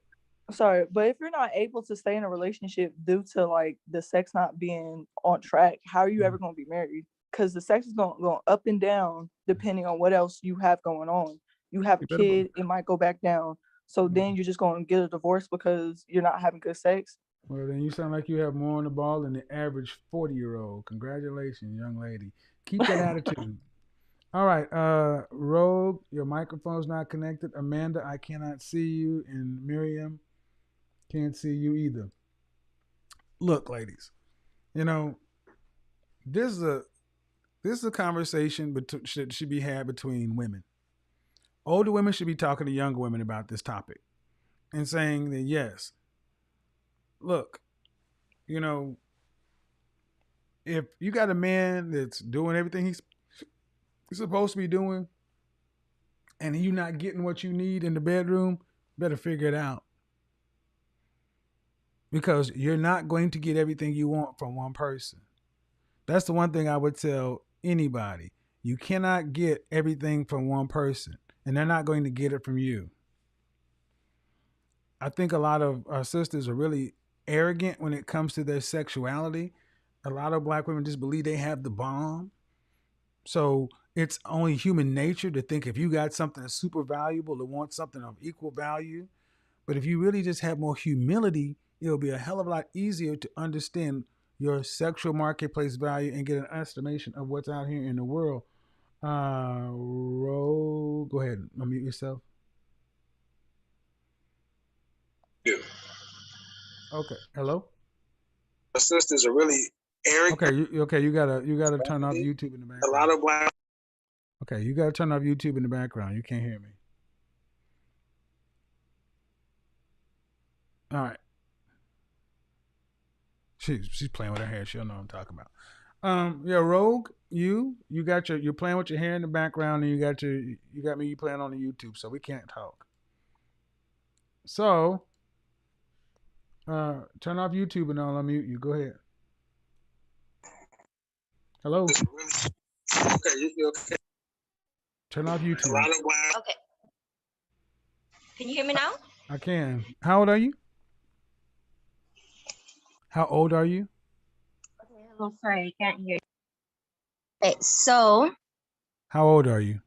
sorry, but if you're not able to stay in a relationship due to like the sex not being on track, how are you Mm-hmm. ever going to be married? Because the sex is going to go up and down depending on what else you have going on. You have a You better. kid, it might go back down. So then you're just going to get a divorce because you're not having good sex. Well, then you sound like you have more on the ball than the average 40-year-old. Congratulations, young lady. Keep that attitude. All right, Rogue, your microphone's not connected. Amanda, I cannot see you, and Miriam can't see you either. Look, ladies, you know this is a conversation should be had between women. Older women should be talking to younger women about this topic and saying that yes, look, you know, if you got a man that's doing everything he's supposed to be doing, and you not getting what you need in the bedroom, better figure it out. Because you're not going to get everything you want from one person. That's the one thing I would tell anybody. You cannot get everything from one person, and they're not going to get it from you. I think a lot of our sisters are really arrogant when it comes to their sexuality. A lot of black women just believe they have the bomb. So it's only human nature to think if you got something that's super valuable to want something of equal value. But if you really just have more humility, it'll be a hell of a lot easier to understand your sexual marketplace value and get an estimation of what's out here in the world. Go ahead, unmute yourself. do. Okay. Hello. My sisters are really arrogant. Okay. You gotta turn off YouTube in the A lot background. of black. Okay. You gotta turn off YouTube in the background. You can't hear me. All right. She's playing with her hair. She'll know what I'm talking about. Yeah, Rogue, you're playing with your hair in the background, and you got me playing on the YouTube, so we can't talk. So, turn off YouTube and I'll unmute you. Go ahead. Hello. Okay, you okay? Turn off YouTube. A lot of black. Okay. Can you hear me now? I can. How old are you? How old are you? Okay, hello, sorry, I can't hear you. Okay, so How old are you?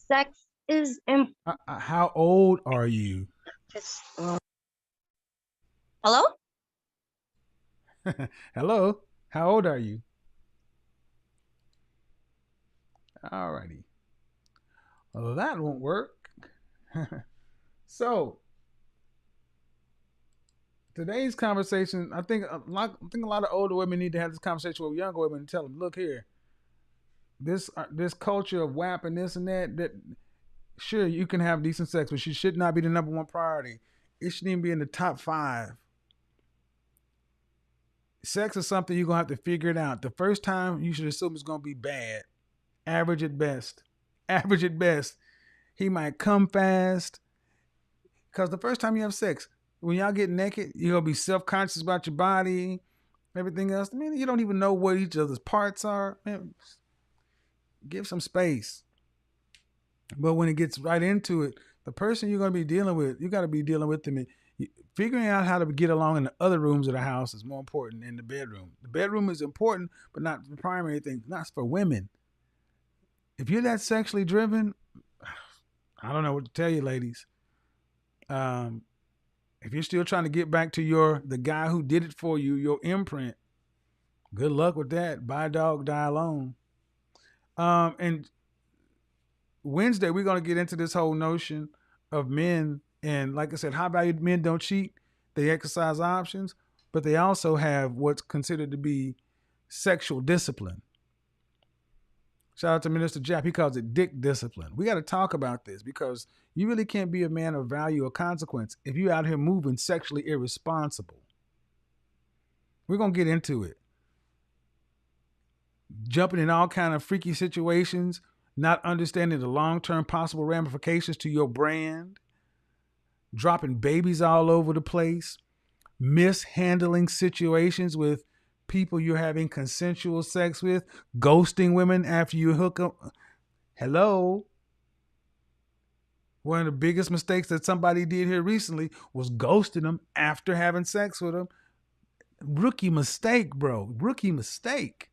sex is important. How old are you? Hello? Hello. How old are you? Alrighty. Well, that won't work. So today's conversation, I think a lot of older women need to have this conversation with younger women and tell them, look here, this culture of WAP and this and that sure you can have decent sex, but she should not be the number one priority. It shouldn't even be in the top 5. Sex is something you're gonna have to figure it out. The first time you should assume it's gonna be bad, average at best. Average at best. He might come fast. Because the first time you have sex, when y'all get naked, you're gonna be self-conscious about your body, everything else. I mean, you don't even know what each other's parts are. Man, give some space. But when it gets right into it, the person you're gonna be dealing with, you gotta be dealing with them. Figuring out how to get along in the other rooms of the house is more important than the bedroom. The bedroom is important, but not the primary thing. Not for women. If you're that sexually driven, I don't know what to tell you, ladies. If you're still trying to get back to the guy who did it for you, your imprint, good luck with that. Buy a dog, die alone. And Wednesday, we're going to get into this whole notion of men. And like I said, high valued men don't cheat. They exercise options, but they also have what's considered to be sexual discipline. Shout out to Minister Japp. He calls it dick discipline. We got to talk about this because you really can't be a man of value or consequence if you're out here moving sexually irresponsible. We're going to get into it. Jumping in all kind of freaky situations, not understanding the long-term possible ramifications to your brand, dropping babies all over the place, mishandling situations with people you're having consensual sex with, ghosting women after you hook up. Hello. One of the biggest mistakes that somebody did here recently was ghosting them after having sex with them. Rookie mistake, bro. Rookie mistake.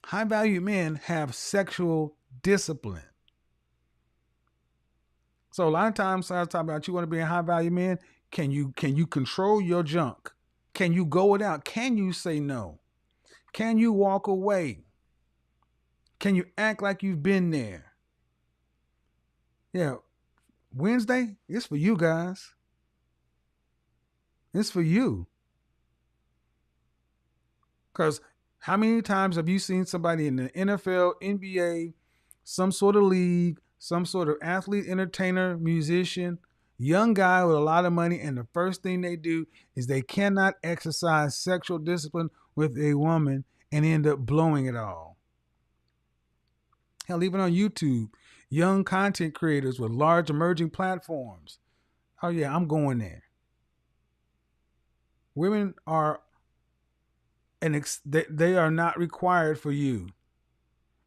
High value men have sexual discipline. So a lot of times I was talking about you want to be a high value man. Can you control your junk? Can you go without? Can you say no? Can you walk away? Can you act like you've been there? Yeah. Wednesday, it's for you guys. It's for you. Because how many times have you seen somebody in the NFL, NBA, some sort of league, some sort of athlete, entertainer, musician, young guy with a lot of money, and the first thing they do is they cannot exercise sexual discipline with a woman and end up blowing it all? Hell, even on YouTube, young content creators with large emerging platforms. Oh yeah, I'm going there. Women are they are not required for you.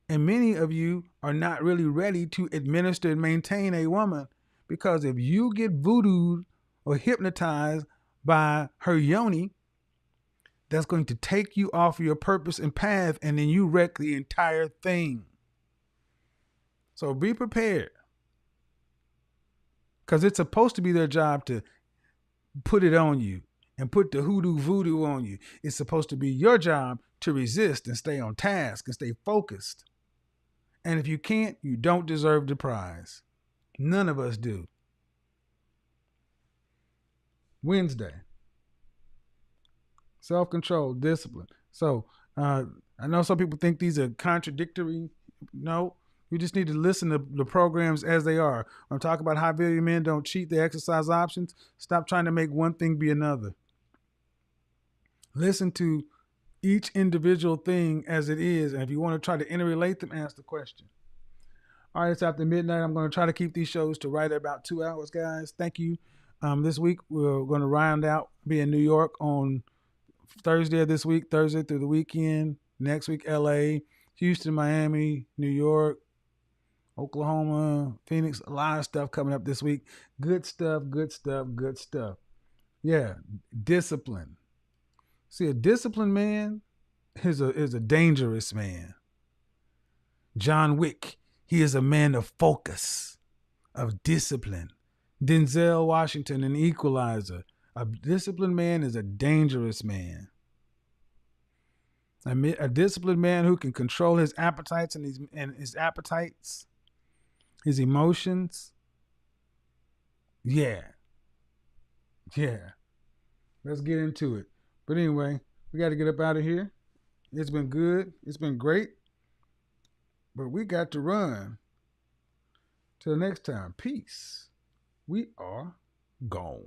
And many of you are not really ready to administer and maintain a woman, because if you get voodooed or hypnotized by her yoni, that's going to take you off your purpose and path, and then you wreck the entire thing. So be prepared, because it's supposed to be their job to put it on you and put the hoodoo voodoo on you. It's supposed to be your job to resist and stay on task and stay focused. And if you can't, you don't deserve the prize. None of us do. Wednesday. Self-control, discipline. So I know some people think these are contradictory. No, you just need to listen to the programs as they are. I'm talking about high value men don't cheat their exercise options. Stop trying to make one thing be another. Listen to each individual thing as it is. And if you want to try to interrelate them, ask the question. All right, it's after midnight. I'm going to try to keep these shows to right at about 2 hours, guys. Thank you. This week, we're going to round out, be in New York on Thursday of this week, Thursday through the weekend. Next week, LA, Houston, Miami, New York, Oklahoma, Phoenix. A lot of stuff coming up this week. Good stuff, good stuff, good stuff. Yeah, discipline. See, a disciplined man is a dangerous man. John Wick, he is a man of focus, of discipline. Denzel Washington, an equalizer. A disciplined man is a dangerous man. A disciplined man who can control his appetites and his appetites, his emotions. Yeah. Let's get into it. But anyway, we got to get up out of here. It's been good. It's been great. But we got to run. Till next time. Peace. We are gone.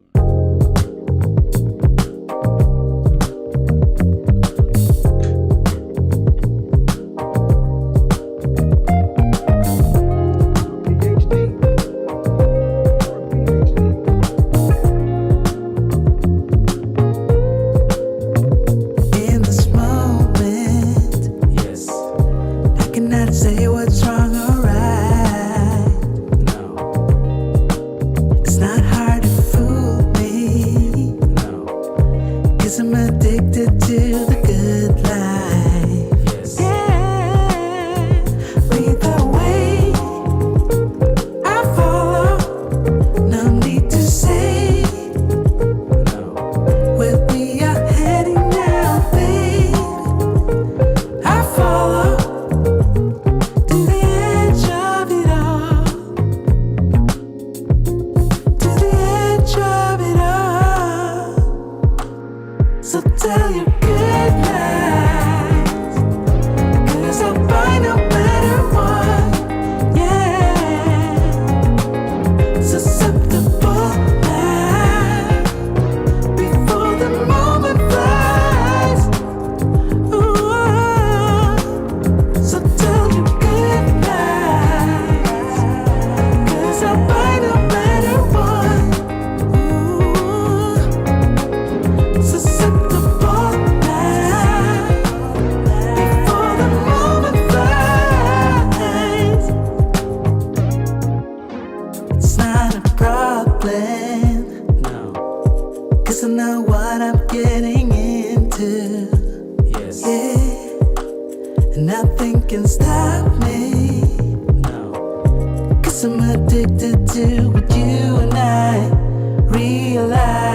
Nothing can stop me. No. 'Cause I'm addicted to what you and I realize.